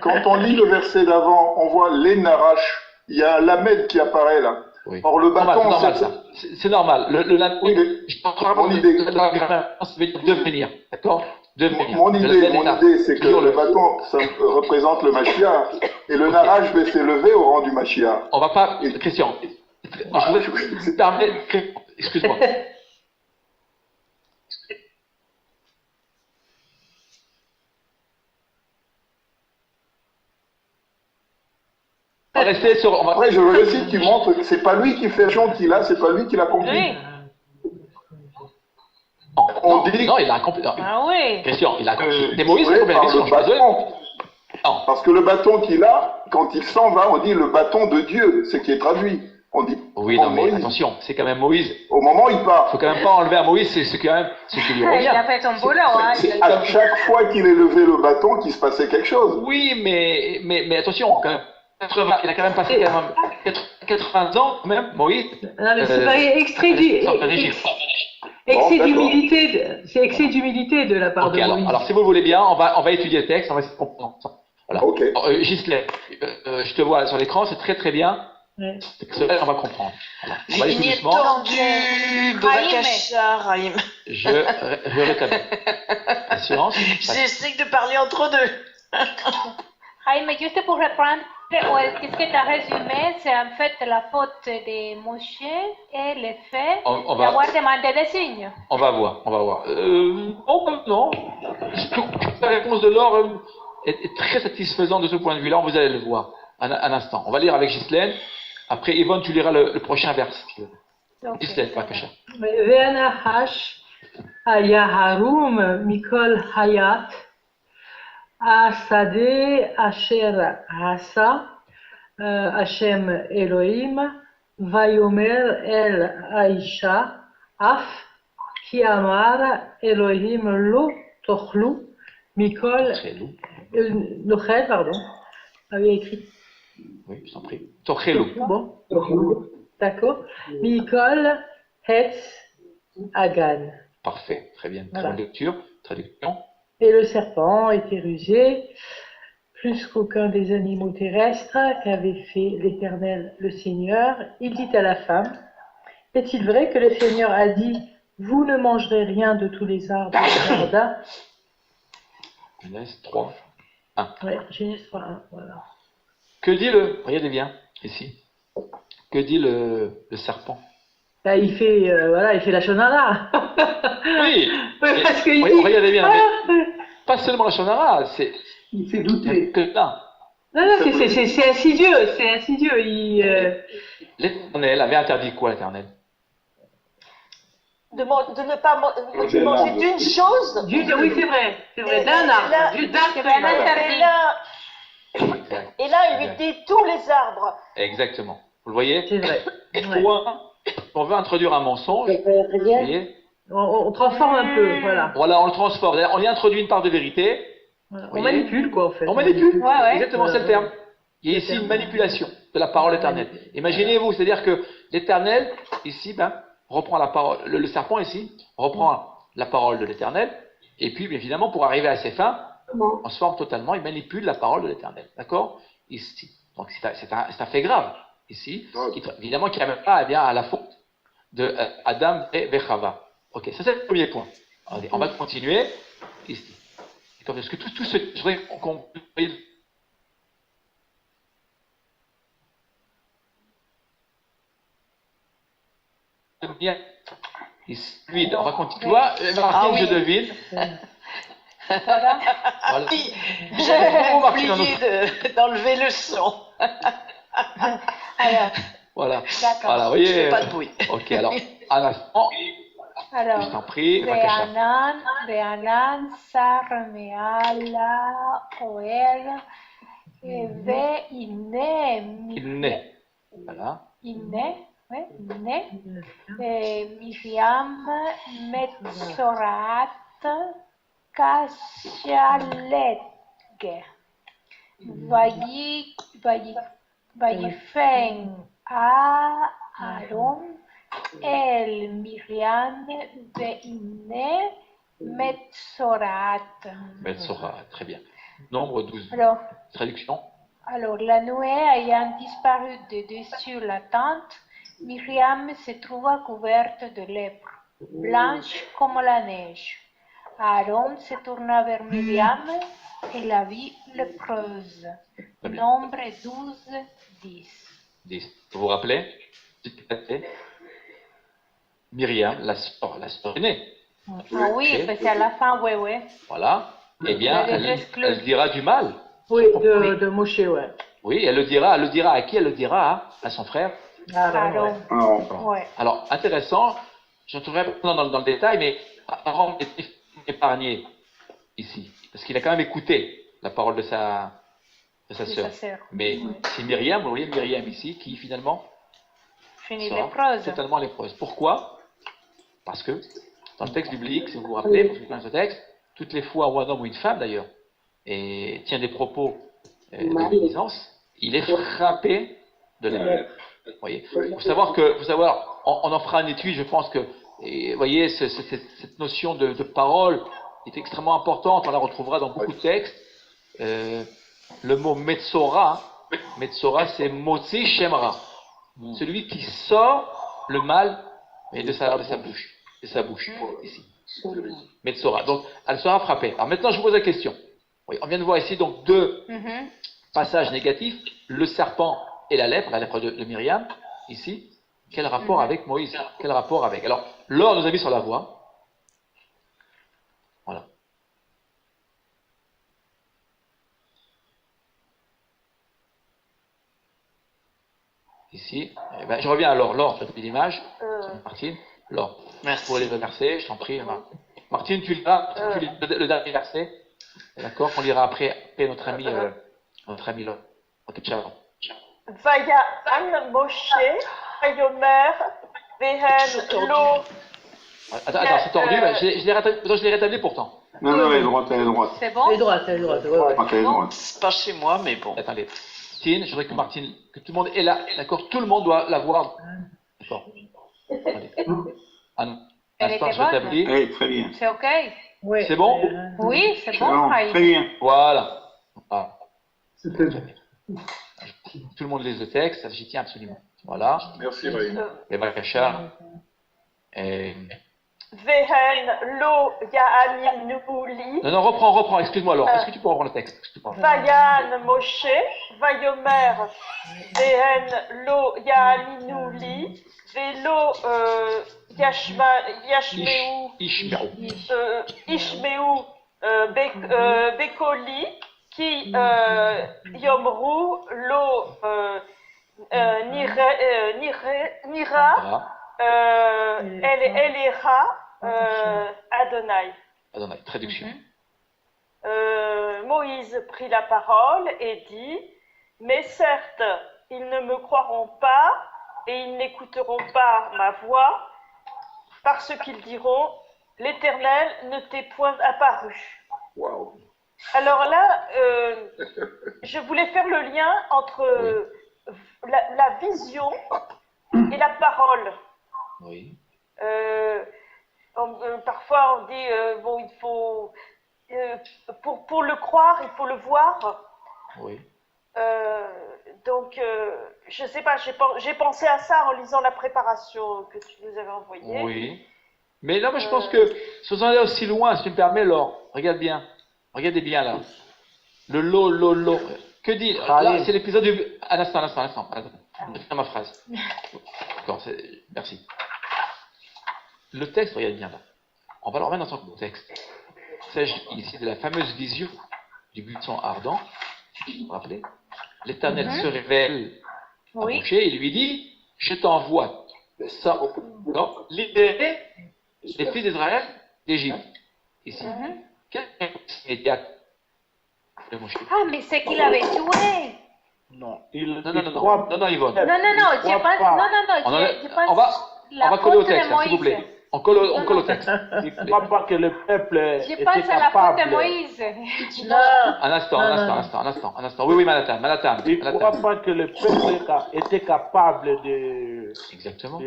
quand on lit le verset d'avant, on voit les Narash. Il y a un Lamed qui apparaît là. Oui. Or, le bâton, c'est normal. Je parle mon idée. Ça veut dire devenir. D'accord. Mon idée, c'est que le bâton, ça représente le Mashiach, et le Narash va s'élever au rang du Mashiach. On va pas, Christian. Excuse-moi. Après, je veux aussi qu'il montre que c'est pas lui qui fait l'action qu'il a, c'est pas lui qui l'a accompli. Non, il a accompli. Ah oui. Christian, il a accompli. C'est Moïse qui a accompli la mission, je suis désolé. Non. Parce que le bâton qu'il a, quand il s'en va, on dit le bâton de Dieu, ce qui est traduit. On dit. Oui, non, mais attention, c'est quand même Moïse. Au moment où il part. Il faut quand même pas enlever à Moïse, c'est quand même ce qui lui revient. Il a fait son boulot, hein. C'est à chaque fois qu'il élevait le bâton qu'il se passait quelque chose. Oui, mais attention, quand même. Il a quand même passé 80 ans, quand même, Moïse. Non, mais c'est pas excès d'humilité de la part de Moïse. Alors, si vous voulez bien, on va étudier le texte, on va essayer de comprendre ça. Voilà. Okay. Ghislaine, je te vois sur l'écran, c'est très très bien. Ouais. On va comprendre. Voilà. On va aller tout doucement. Raïm. Je rétablis. Patience. J'essaie de parler entre deux. Jaime, juste pour reprendre, qu'est-ce que tu as résumé, c'est en fait la faute de Moshe et le fait d'avoir demandé des signes. On va voir. Non. La réponse de Laure est très satisfaisante de ce point de vue-là, vous allez le voir un instant. On va lire avec Ghislaine. Après, Yvonne, tu liras le prochain vers. Ghislaine, bבקשה. והנחש היה הרום מכל חיית השדה אשר עשה השם אלוהים, ויאמר אל האישה אף כי אמר אלוהים לא תאכלו מכל... נאכל, pardon, avait écrit. Oui, je t'en prie. Tochelou. Bon, d'accord. Mikol Hetz Agan. Parfait, très bien. Voilà. Traduction. Et le serpent était rusé, plus qu'aucun des animaux terrestres qu'avait fait l'Éternel le Seigneur. Il dit à la femme, est-il vrai que le Seigneur a dit, vous ne mangerez rien de tous les arbres du jardin? Genèse 3, 1. Oui, Genèse 3, 1, voilà. Que dit regardez bien, ici. Que dit le serpent? Là, il fait la shonara. Oui. Parce que regardez bien. pas seulement la Shonara, c'est. Il fait douter. Que là. Non, c'est insidieux, c'est insidieux. L'Éternel avait interdit quoi, l'Éternel? De ne pas manger d'une chose. Oui, c'est vrai, d'un arbre. Et là, il lui dit tous les arbres. Exactement. Vous le voyez? C'est vrai. On veut introduire un mensonge. Vous voyez? On transforme un peu, voilà. Voilà, on le transforme. On y introduit une part de vérité. Voilà. On manipule, quoi, en fait. On manipule. Ouais. Exactement, c'est le terme. Il y a ici une manipulation de la parole éternelle. Imaginez-vous, c'est-à-dire que l'Éternel, ici, reprend la parole, le serpent ici, reprend la parole de l'Éternel, et puis, bien évidemment, pour arriver à ses fins, on transforme totalement, il manipule la parole de l'Éternel. D'accord? Ici. Donc, c'est un fait grave, ici, évidemment, qui n'amène pas à la faute de Adam et Bechava. Ok, ça c'est le premier point. Allez, on va continuer ici. Parce que tout ce. Je voudrais qu'on. Bien. Ici, on va continuer. Martine, je devine. Voilà. J'avais oublié d'enlever le son. Alors, voilà. D'accord. Voilà, vous voyez. Je fais pas de bruit. Ok, alors, un instant. Alors, Je t'en prie. Ve'anan sar me'ala oel Il voilà. Miriam metzorat kashalet vayifeng a Aaron El Miriam ve'ine metzorat. Metzorat, très bien. Nombre 12. Alors, traduction. Alors, la nuée ayant disparu de dessus la tente, Myriam se trouva couverte de lèpre, blanche comme la neige. Aaron se tourna vers Myriam et la vit lépreuse. Nombre 12, 10. 10. Vous vous rappelez? Myriam, la sœur aînée. Ah oui, parce qu'à la fin, oui. Voilà. Eh bien, elle dira du mal. Oui, de Moshe, ouais. Oui, elle le dira à qui? Elle le dira à son frère Aaron. Ouais. Alors, intéressant, je ne trouverai pas dans le détail, mais Aaron est épargné ici, parce qu'il a quand même écouté la parole de sa sœur. Mais c'est Myriam, vous voyez Myriam ici, qui finalement finit lépreuse. Totalement lépreuse. Pourquoi? Parce que dans le texte biblique, si vous vous rappelez, pour ceux qui connaissent ce texte, toutes les fois où un homme ou une femme d'ailleurs et tient des propos de médisance, il est frappé de la lèpre. Vous voyez, on en fera une étude, je pense que, vous voyez, cette notion de parole est extrêmement importante, on la retrouvera dans beaucoup de textes. Le mot Metzora c'est Motzi Shemra, celui qui sort le mal de sa bouche, ici. Metzora. Donc, elle sera frappée. Alors maintenant, je vous pose la question. Oui, on vient de voir ici donc deux passages négatifs, le serpent et la lèpre de Myriam, ici. Quel rapport avec Moïse? Quel rapport avec? Alors, Laure nous a mis sur la voie. Voilà. Ici. Eh ben, je reviens à Laure. Tu as pris l'image. Martine. Laure. Merci. Pour les versets, je t'en prie. Martine, tu liras le dernier verset. D'accord, qu'on lira après notre ami Laure. Ok, ciao. Vayan Moshe, Vayomer, Vehen Lo. Attends, c'est tordu, je l'ai rétabli pourtant. Non, elle est droite. C'est bon? Elle est droite. C'est pas chez moi, mais bon. Attendez. Martine, je voudrais que tout le monde est là, d'accord? Tout le monde doit la voir. D'accord. Attendez. Elle était bonne? Oui, très bien. C'est ok? Ouais. C'est bon? Oui, c'est bon, Raïs. Très bien. Voilà. C'était bien. Tout le monde lit le texte, j'y tiens absolument. Voilà. Merci, Raïs. Et Bakachar. Vehen Lo Yaaninouli. Non, reprends, excuse-moi alors. Est-ce que tu peux reprendre le texte? Vayan Moshe, Vayomer, Vehen Lo Yaaninouli, Velo Yashmeu, Ishmeu Bekoli, qui Yomru, Lo, Nira, Elera, Adonai. Adonai, traduction. Moïse prit la parole et dit, mais certes, ils ne me croiront pas et ils n'écouteront pas ma voix, parce qu'ils diront, l'Éternel ne t'est point apparu. Wow. Alors là, je voulais faire le lien entre la vision et la parole. Oui. Parfois on dit, bon, il faut, pour le croire, il faut le voir. Oui. Donc, je ne sais pas, j'ai pensé à ça en lisant la préparation que tu nous avais envoyée. Oui. Mais non, mais je pense que, sans aller aussi loin, si tu me permets, Laure, regarde bien. Regardez bien là. Le lo. Que dit là, c'est l'épisode du. Un instant. Je vais ma phrase. D'accord, merci. Le texte, regarde bien là. On va le remettre dans son contexte. Il s'agit ici de la fameuse vision du buisson ardent. Vous vous rappelez? L'Éternel se révèle à Moshe et lui dit, je t'envoie ça, libérer les fils d'Israël d'Égypte. Ici. Quelle réponse immédiate de Moshe? Ah, mais c'est qu'il avait tué. Non, non, Yvonne. Non, on va coller au texte, s'il vous plaît. On colle au texte. Il ne croit pas que le peuple Je était pense à la faute capable. de Moïse. Un instant. Oui, Malatam. Il ne croit pas que le peuple était capable de. Exactement.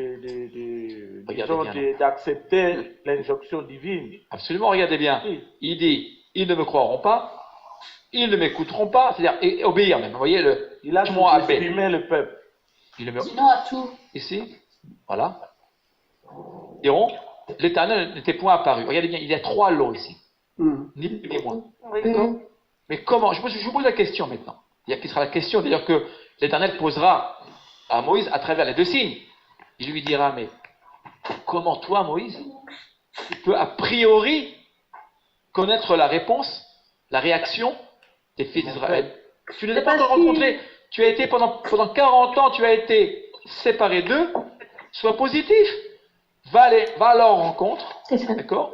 D'accepter l'injonction divine. Absolument, regardez bien. Il dit, ils ne me croiront pas, ils ne m'écouteront pas, c'est-à-dire obéir même. Vous voyez, il a exprimé le peuple. Sinon à tout. Ici, voilà. Diront, l'Éternel n'était point apparu. Regardez bien, il y a 3 lots ici. Ni plus ni moins. Mais comment? Je vous pose la question maintenant. Qui sera la question d'ailleurs que l'Éternel posera à Moïse à travers les 2 signes. Il lui dira, mais comment toi, Moïse, tu peux a priori connaître la réponse, la réaction des fils d'Israël? Tu ne les as pas encore rencontrés. Tu as été pendant 40 ans, tu as été séparé d'eux. Sois positif. Va à leur rencontre, d'accord,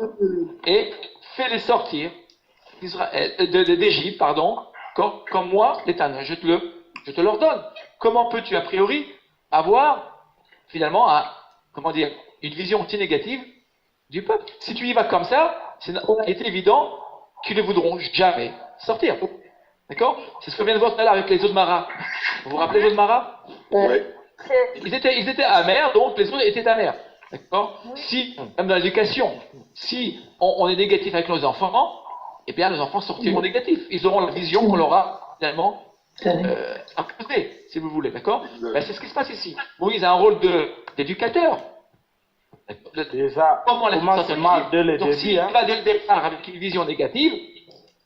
et fais-les sortir d'Égypte, comme moi, l'Éternel, je te l'ordonne. Comment peux-tu, a priori, avoir, finalement, une vision aussi négative du peuple? Si tu y vas comme ça, il est évident qu'ils ne voudront jamais sortir. D'accord? C'est ce que vient de voir tout à l'heure avec les eaux de Mara. Vous vous rappelez les eaux de Mara? Oui. Ils étaient amers, donc les eaux étaient amères. D'accord? Si, même dans l'éducation, si on est négatif avec nos enfants, eh bien les enfants sortiront négatifs. Ils auront la vision qu'on leur a finalement imposée, si vous voulez. D'accord? Ben, c'est ce qui se passe ici. Moïse a un rôle d'éducateur. Déjà, commencement dès le donc s'il va dès le départ avec une vision négative,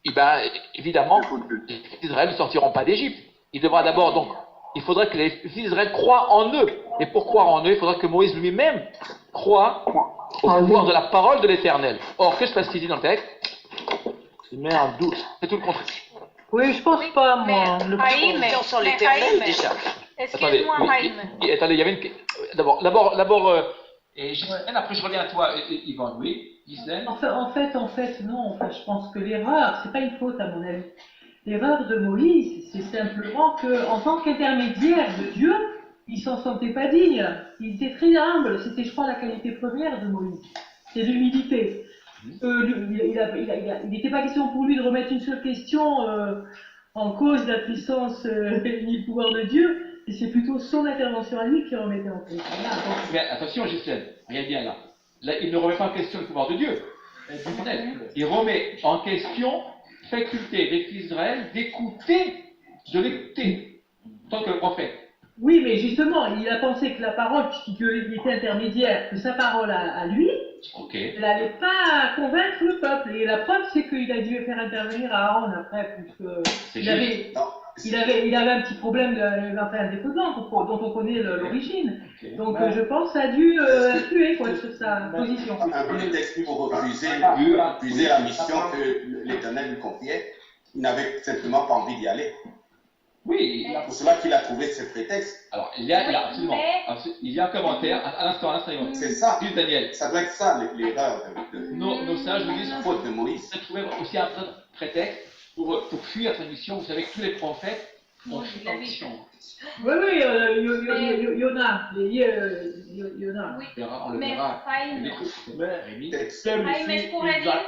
eh ben, évidemment, les fils d'Israël ne sortiront pas d'Égypte. Il devra d'abord donc. Il faudra que les fils d'Israël croient en eux. Et pour croire en eux, il faudra que Moïse lui-même croit au pouvoir de la parole de l'Éternel. Or, que se passe-t-il dit dans le texte? Il met en doute. C'est tout le contraire. Oui, je pense pas, moi. Confiance sur l'Éternel, déjà. Excuse-moi, Haïm. Attendez, il y avait une... D'abord, Gisèle, après je reviens à toi, Yvonne, oui. Gisèle. En fait, non. Enfin, je pense que l'erreur, c'est pas une faute à mon avis. L'erreur de Moïse, c'est simplement qu'en tant qu'intermédiaire de Dieu, il s'en sentait pas digne. Il était très humble. C'était, je crois, la qualité première de Moïse. C'est l'humilité. Il n'était pas question pour lui de remettre une seule question en cause de la puissance ni le pouvoir de Dieu, et c'est plutôt son intervention à lui qui remettait en cause. Mais attention, Gisèle, regarde bien là. Là, il ne remet pas en question le pouvoir de Dieu. Il remet en question faculté des fils d'Israël de l'écouter, en tant que prophète. Oui, mais justement, il a pensé que la parole, puisqu'il était intermédiaire, que sa parole à lui, elle n'allait pas convaincre le peuple. Et la preuve, c'est qu'il a dû faire intervenir Aaron après, puisque il avait... il avait un petit problème d'interdépendance dont on connaît l'origine. Okay. Donc je pense que ça a dû influer sur sa position. Un prétexte pour refuser la mission que l'Éternel lui confiait. Il n'avait simplement pas envie d'y aller. Oui. C'est pour cela qu'il a trouvé ce prétexte. Alors, il y a absolument. Il y a un commentaire. À l'instant, c'est ça. Dis Daniel. Ça doit être ça l'erreur. Nos sages nous disent faute de Moïse. Ça trouvait aussi un prétexte pour fuir sa mission. Vous savez que tous les prophètes ont fui leur mission. Oui, Yona. On le verra.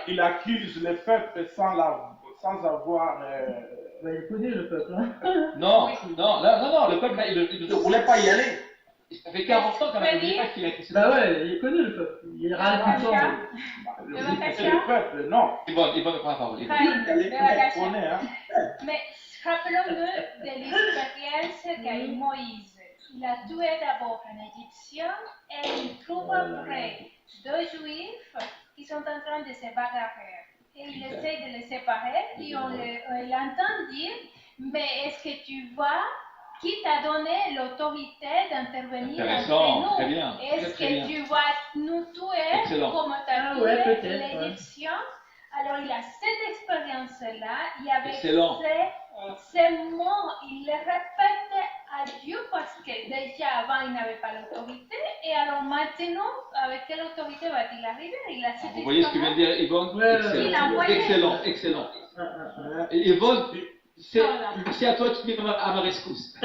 Il accuse le peuple sans avoir. Il connaît le peuple. Non, le peuple, il ne voulait pas y aller. Ça fait 40 ans quand même, il pas qu'il a été. Bah ouais, il connaît le peuple. Il râle tout le temps. Le peuple, non. Il va prendre la parole. Mais rappelons-nous de l'expérience qu'a eu Moïse. Il a tué d'abord un Égyptien et il trouve après 2 Juifs qui sont en train de se bagarrer. Et il essaie de les séparer et on l'entend dire, mais est-ce que tu vois qui t'a donné l'autorité d'intervenir entre nous? Très bien. Est-ce que tu vas nous tuer comme tu as tué l'Égyptien? Alors il a cette expérience-là et avec ces mots, il les répète à Dieu parce que déjà avant il n'avait pas l'autorité et alors maintenant avec quelle autorité va-t-il arriver? Il a cette Vous voyez ce que vient de dire Yvonne? Excellent. Et Yvonne, c'est à toi qui viens à ma rescousse.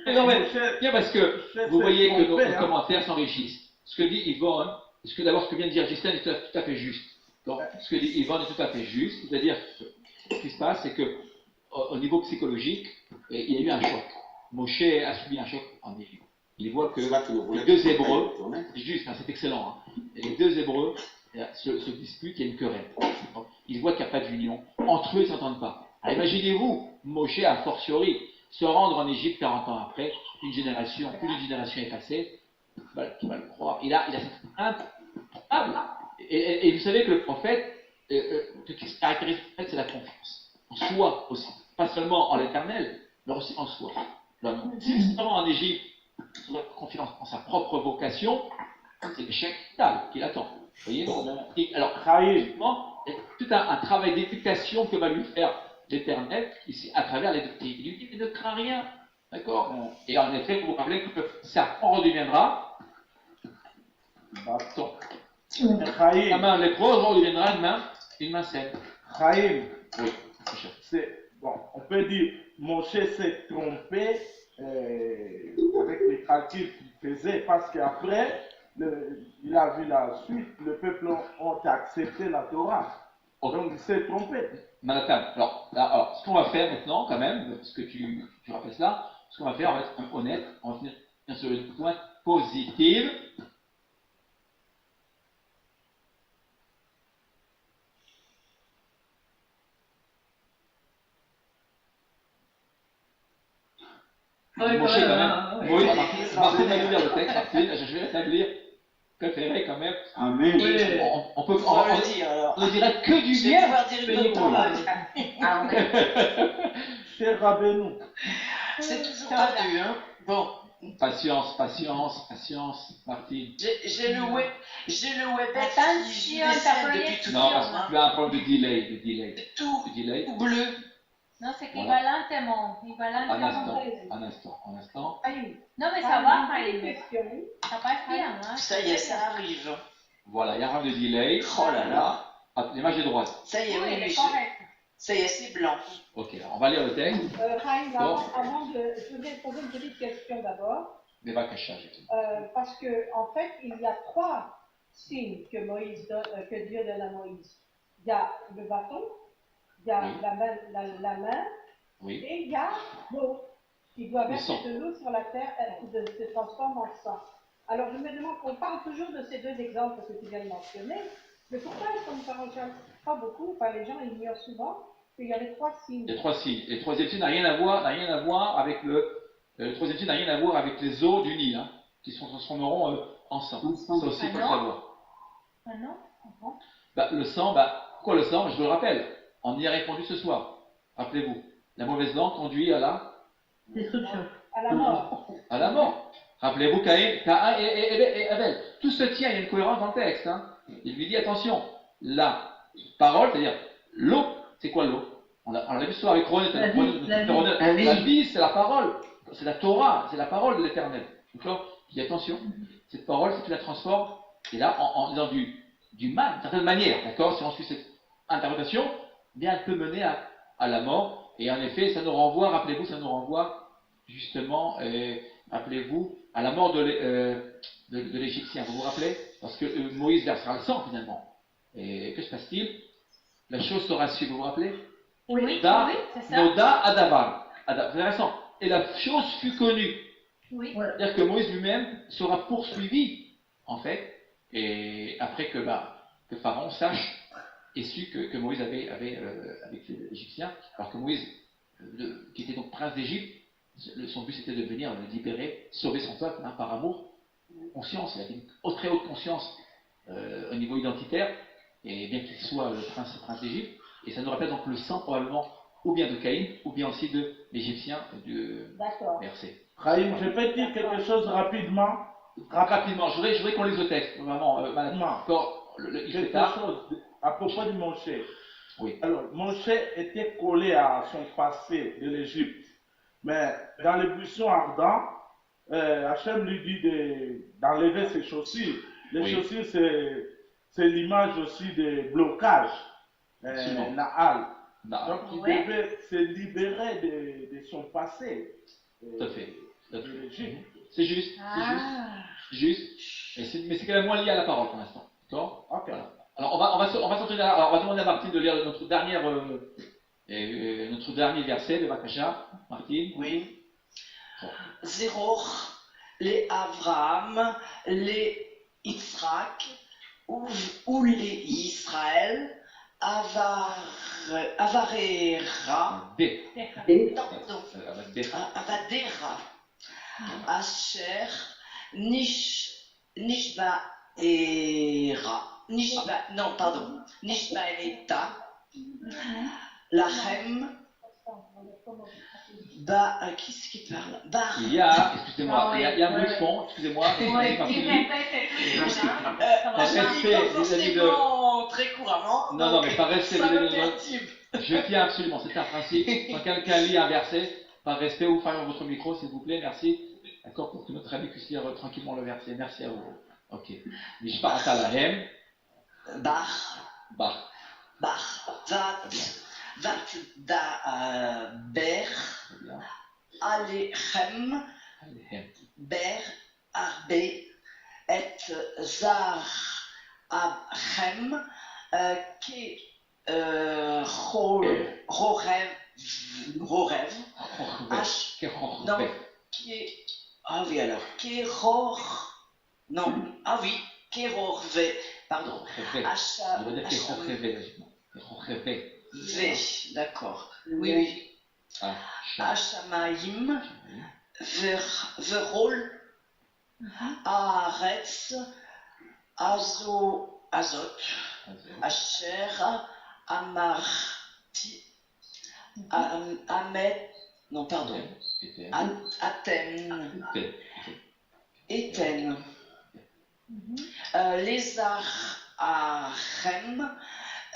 Non mais bien parce que vous voyez que nos commentaires s'enrichissent. Ce que dit Yvonne, ce que vient de dire Justin est tout à fait juste. Donc, ce que dit Yvonne est tout à fait juste, c'est-à-dire que ce qui se passe, c'est que au niveau psychologique, il y a eu un choc. Moshe a subi un choc en Égypte. Il voit que les 2 Hébreux, c'est juste, c'est excellent, les 2 Hébreux se disputent, il y a une querelle. Il voit qu'il n'y a pas d'union. Entre eux, ils ne s'entendent pas. Alors imaginez-vous, Moshe, a fortiori, se rendre en Égypte 40 ans après, plus d'une génération est passée, qui va le croire. Il a cette crainte probable. Et vous savez que le prophète, ce qui se caractérise, c'est la confiance. En soi aussi. Pas seulement en l'éternel, mais aussi en soi. S'il se rend en Égypte, sans confiance en sa propre vocation, c'est l'échec total qui l'attend. Vous voyez? Alors, il y a tout un travail d'éducation que va lui faire l'Éternel, ici, à travers les doctrines. Il lui dit, ne crains rien. D'accord? Et en effet, vous vous rappelez que le serpent redeviendra bâton. La main lépreuse redeviendra une main saine. Chaim, oui. Bon, on peut dire, Moshe s'est trompé avec les calculs qu'il faisait, parce qu'après, il a vu la suite, le peuple a accepté la Torah. Donc il s'est trompé. Manhattan, alors, ce qu'on va faire maintenant, quand même, parce que tu rappelles cela, ce qu'on va faire, on va être honnête, on va finir sur une pointe positive. Moshe, quand même. Oui, Martine a lu le texte, Martine, je vais établir préféré quand même. Amen. Oui, on ne dirait que du bien. Cher Rabbeinu. C'est toujours pas vu, hein. Bon. Patience, Martine. J'ai le Webex qui décède depuis tout le temps. Non, parce que tu as un problème de delay. Tout bleu. Non, c'est équivalentement. Un instant. Non, mais ça va, ça passe bien. Hein? Ça y est, ça arrive. Voilà, il y a un problème de delay. Oh là là. L'image est droite. Ça y est, oui, ça y est, c'est blanc. Ok, on va lire le texte. Avant je voulais poser une petite question d'abord. Débat cachage. Parce que en fait, il y a 3 signes que Dieu donne à Moïse. Il y a le bâton, il y a la main, et il y a l'eau. Il doit verser de l'eau sur la terre qui se transforme en sang. Alors je me demande, on parle toujours de ces 2 exemples que tu viens de mentionner, mais pourquoi est-ce qu'on ne parle pas beaucoup, enfin les gens ignorent souvent qu'il y a les 3 signes. Les 3 signes. Et le 3e signe n'a rien à voir avec le 3e signe n'a rien à voir avec les eaux du Nil, qui se transformeront en sang. Ça aussi, il faut le savoir. Ah non? Le sang, pourquoi le sang? Je vous le rappelle, on y a répondu ce soir. Rappelez-vous, la mauvaise langue conduit à la destruction. À la mort. À la mort. Rappelez-vous Caïn et Abel. Tout se tient, il y a une cohérence dans le texte. Hein. Il lui dit attention, la parole, c'est-à-dire l'eau, c'est quoi l'eau? On l'a vu ce soir avec René. La vie, c'est la parole. C'est la Torah, c'est la parole de l'Éternel. D'accord? Il dit attention, cette parole, si tu la transformes, et là, en disant du mal, d'une certaine manière, d'accord? Si on suit cette interprétation, bien elle peut mener à la mort. Et en effet, ça nous renvoie, rappelez-vous, ça nous renvoie justement, rappelez-vous, à la mort de l'Égyptien. Vous vous rappelez? Parce que Moïse versera le sang finalement. Et que se passe-t-il? La chose sera suivie, vous vous rappelez? Oui, Da, oui, c'est ça. Noda Adavar. C'est intéressant. Et la chose fut connue. Oui. C'est-à-dire que Moïse lui-même sera poursuivi, en fait, et après que Pharaon sache et su que Moïse avait avec l'Égyptien, alors que Moïse, qui était donc prince d'Égypte, son but c'était de venir le libérer, sauver son peuple par amour, conscience, il avait une très haute conscience au niveau identitaire, et bien qu'il soit le prince d'Égypte, et ça nous rappelle donc le sang probablement ou bien de Caïn, ou bien aussi de l'Égyptien versé. Raïm, je peux dire quelque chose rapidement? Rapidement, je voudrais qu'on lise le texte, vraiment, quelque chose à propos de Moshe. Oui. Alors, Moshe était collé à son passé de l'Égypte, mais dans les buissons ardents, Hachem lui dit d'enlever ses chaussures. Les chaussures, c'est l'image aussi des blocages, Naal. Donc, il devait se libérer de son passé. Tout à fait. C'est juste. Mais c'est quand même moins lié à la parole pour l'instant. D'accord? Ok. Voilà. Alors, on va demander à Martine de lire notre dernier verset, le Vakasha. Martine? Oui. Zéror, les Abraham, les Yitzhak, ou les Israël, Avarera, Avadera, Asher, Nishbaeleta, Lachem, qui est-ce qui parle? Il y a, excusez-moi, il y a un bruit de fond, excusez-moi. Très couramment. Non, mais par respect, je tiens absolument, c'est un principe. Quand quelqu'un lit un verset, par respect, ou fermez votre micro, s'il vous plaît, merci. D'accord, pour que notre ami puisse lire tranquillement le verset. Merci à vous. Ok. Mishparat Lahem. Bach. Ber, Alechem, Ber, Arbe, et Zar, Abchem, Ke, Rorev, non, ah oui alors, Kerorve, pardon, d'accord, oui. Hashamaim, Verol, Haaretz, Azot, Asher, Amarti, Amet, non pardon, Aten, Eten, les Arachem,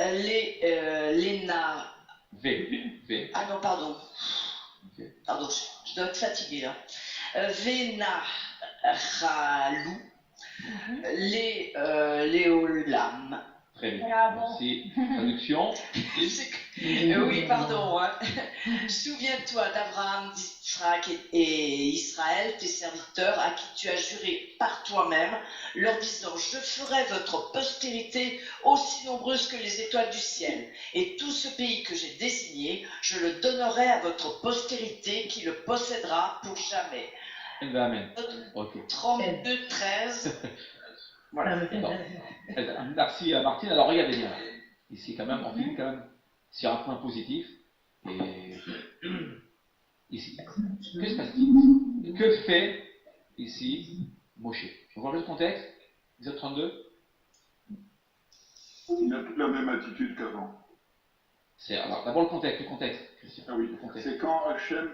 les Na. Ah non, pardon. Pardon, je dois être fatiguée là. Vénachalou, les Olam. Très bien. Merci. Traduction. Oui, pardon. Hein. Souviens-toi d'Abraham, d'Isaac et Israël, tes serviteurs, à qui tu as juré par toi-même, leur disant: je ferai votre postérité aussi nombreuse que les étoiles du ciel, et tout ce pays que j'ai désigné, je le donnerai à votre postérité qui le possédera pour jamais. Amen. Okay. 32-13. Voilà. Merci Martine. Alors regardez bien. Ici quand même, on finit quand même sur un point positif. Et ici, que se passe-t-il? Que fait ici Moshe? Je vous rappelle le contexte. Exode 32. Il n'a plus la même attitude qu'avant. C'est alors d'abord le contexte, Christian. Ah oui, c'est quand Hachem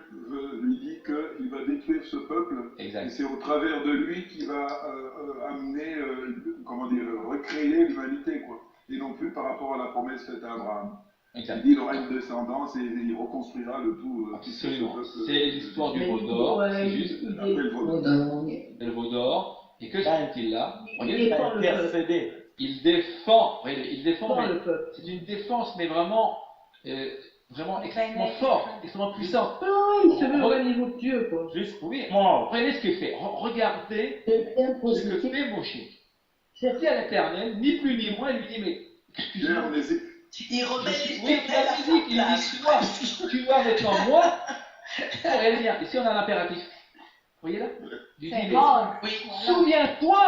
lui dit qu'il va détruire ce peuple, exact. Et c'est au travers de lui qu'il va amener, recréer l'humanité, quoi. Et non plus par rapport à la promesse faite à Abraham. Exact. Il dit il aura une descendance et il reconstruira le tout. Absolument. C'est l'histoire du veau d'or, c'est juste. Le veau d'or. Et que se fait-il là? Il défend le peuple. C'est une défense, mais vraiment extrêmement forte, extrêmement puissante. Il se met au même niveau que Dieu, quoi. Juste, oui. Regardez ce qu'il fait. Regardez ce que fait Moshe. C'est à l'Éternel, ni plus ni moins, il lui dit, mais excuse-moi. Il remet oui, la musique, il dit, tu dois maintenant moi. Regardez bien, ici on a l'impératif. Vous voyez là? Il dit, oui, souviens-toi.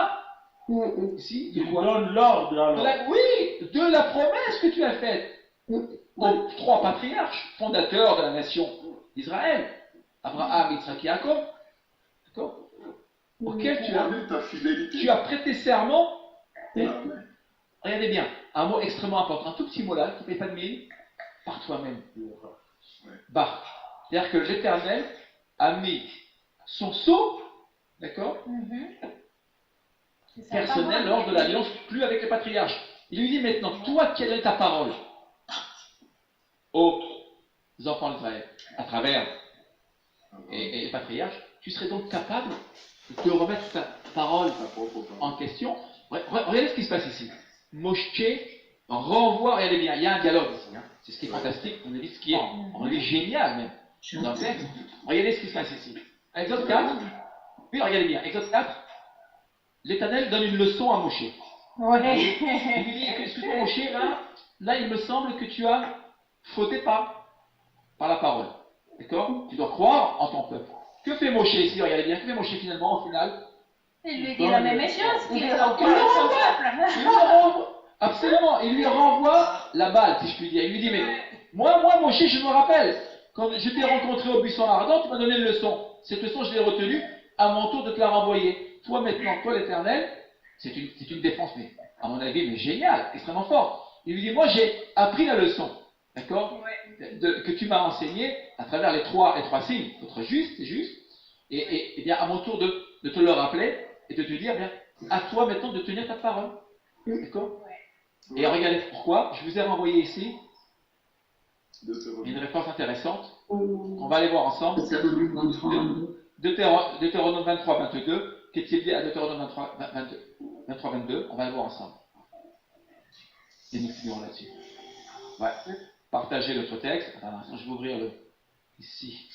Ici, il donne l'ordre alors. Oui, de la promesse que tu as faite aux 3 patriarches, fondateurs de la nation d'Israël, Abraham, Isaac et Jacob, d'accord, auquel tu as prêté serment. Regardez bien, un mot extrêmement important, un tout petit mot là, qui ne paye pas de mine, par toi-même. Bah, c'est-à-dire que l'Éternel a mis son sceau, d'accord, personnel lors de l'alliance, plus avec les patriarches. Il lui dit maintenant, toi, quelle est ta parole aux enfants d'Israël, à travers et les patriarches, tu serais donc capable de te remettre ta parole en question. Regardez ce qui se passe ici. Moshe renvoie, regardez bien, il y a un dialogue ici, hein. C'est ce qui est fantastique, on a dit ce qui est génial même dans le texte. Regardez ce qui se passe ici. Exode 4, oui, regardez bien, Exode 4, l'Éternel donne une leçon à Moshe. Ouais. Il lui dit, excuse-moi Moshe, là il me semble que tu as fauté par la parole. D'accord? Tu dois croire en ton peuple. Que fait Moshe ici? Regardez bien, que fait Moshe finalement au final? Il lui dit la même chose, qu'il doit croire en son peuple. Absolument, il lui renvoie la balle, si je puis dire. Il lui dit, mais moi Moshe, je me rappelle, quand je t'ai rencontré au buisson ardent, tu m'as donné une leçon. Cette leçon, je l'ai retenue, à mon tour de te la renvoyer. Toi maintenant, toi l'Éternel, c'est une défense, mais à mon avis, mais géniale, extrêmement forte. Il lui dit, moi j'ai appris la leçon, d'accord, que tu m'as enseignée à travers les trois signes, votre juste, c'est juste, et bien à mon tour de te le rappeler et de te dire, bien, à toi maintenant de tenir ta parole, d'accord. Et regardez pourquoi, je vous ai renvoyé ici une réponse intéressante, on va aller voir ensemble. Deutéronome 23, 22, qu'est-il dit à Deutéronome 23, 22, on va le voir ensemble. Et nous finirons là-dessus. Ouais. Partagez notre texte. Attends, je vais ouvrir ici.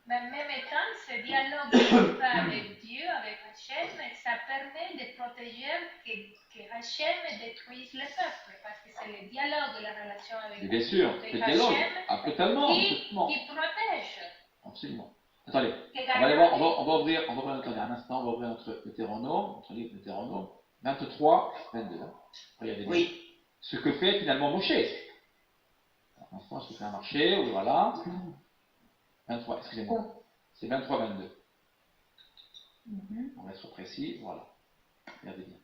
Mais même temps, ce dialogue qu'on fait avec Dieu, avec Hachem, ça permet de protéger que Hachem détruise le peuple. Parce que c'est le dialogue, la relation avec Dieu. Bien sûr, c'est le dialogue. Totalement. Qui protège. Absolument. Attendez, on va aller voir, on va ouvrir un instant, on va ouvrir notre Deutéronome, notre livre Deutéronome 23, 22. Regardez bien. Oui. Ce que fait finalement Moshe. Un instant, je fais un marché, oui, voilà. 23, excusez-moi. C'est 23, 22. On va être précis, voilà. Regardez bien.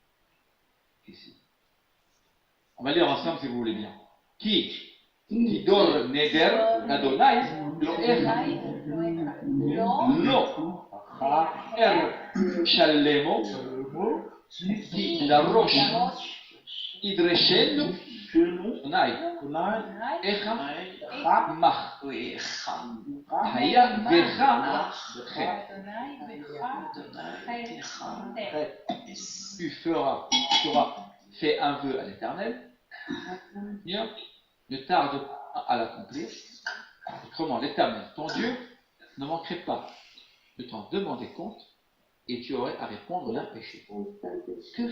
Ici. On va lire ensemble si vous voulez bien. Qui dor neder Adonai lo shalemo ki darosh idreshenu Adonai echa mach haya becha tu feras fait un vœu à l'Éternel, ne tarde pas à l'accomplir. Autrement, l'Éternel, ton Dieu, ne manquerait pas de t'en demander compte et tu aurais à répondre d'un péché. Que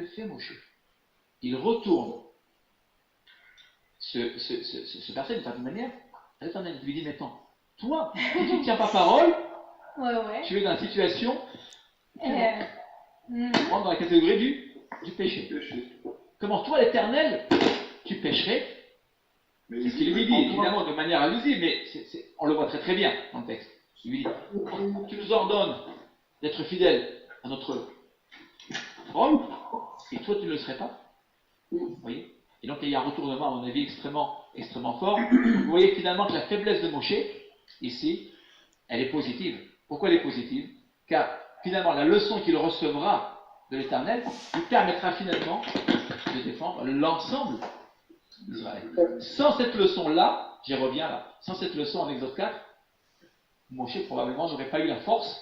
fait Moshe? Il retourne ce verset d'une certaine manière. L'Éternel lui dit maintenant, toi, tu ne tiens pas parole, tu es dans la situation dans la catégorie du péché. Comment toi, l'Éternel, tu pécherais? C'est ce qu'il lui dit, évidemment, de manière allusive, mais on le voit très très bien dans le texte. Il lui dit, tu nous ordonnes d'être fidèles à notre parole, et toi, tu ne le serais pas. Vous voyez? Et donc il y a un retournement, à mon avis, extrêmement fort. Vous voyez finalement que la faiblesse de Moshe, ici, elle est positive. Pourquoi elle est positive? Car finalement, la leçon qu'il recevra de l'Éternel lui permettra finalement de défendre l'ensemble d'Israël. Sans cette leçon-là, j'y reviens là, sans cette leçon en Exode 4, Moshe probablement n'aurait pas eu la force,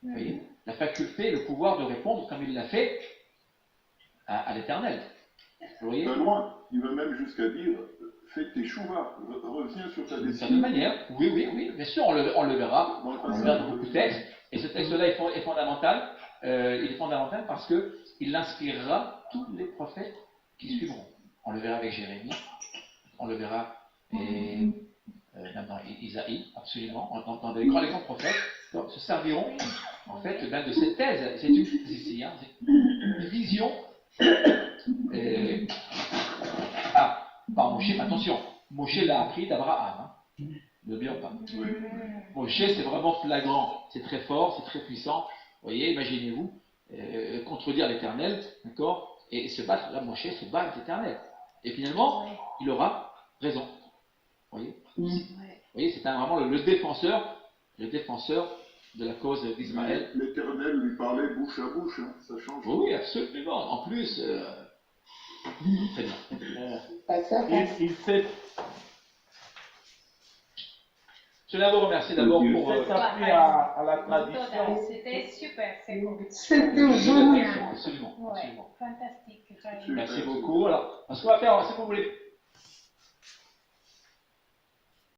vous voyez, la faculté, le pouvoir de répondre comme il l'a fait à l'Éternel. Vous voyez? Loin, il va même jusqu'à dire fais tes chouvas, reviens sur ta décision. D'une certaine manière, oui, bien sûr, on le verra dans beaucoup de textes, et ce texte-là est fondamental, il est fondamental parce qu'il inspirera tous les prophètes qui suivront. On le verra avec Jérémie, on le verra même dans Isaïe, absolument, dans les grands prophètes, se serviront en fait de cette thèse. C'est une thèse ici, hein, une vision. Par Moshe, attention, Moshe l'a appris d'Abraham, hein, ne l'oublions pas. Moshe, c'est vraiment flagrant, c'est très fort, c'est très puissant. Vous voyez, imaginez-vous, contredire l'Éternel, d'accord, et se battre, là, Moshe se bat avec l'Éternel. Et finalement, il aura raison. Vous voyez, c'est vraiment le défenseur de la cause d'Israël. L'Éternel lui parlait bouche à bouche, hein, ça change. Oui, absolument. En plus, très bien. Il s'est Je voulais vous remercier d'abord pour s'appuyer à la tradition. C'était super, c'est cool. C'était génial. Absolument. Ouais, fantastique. Merci beaucoup. Alors, ce qu'on va faire, c'est qu'on voulait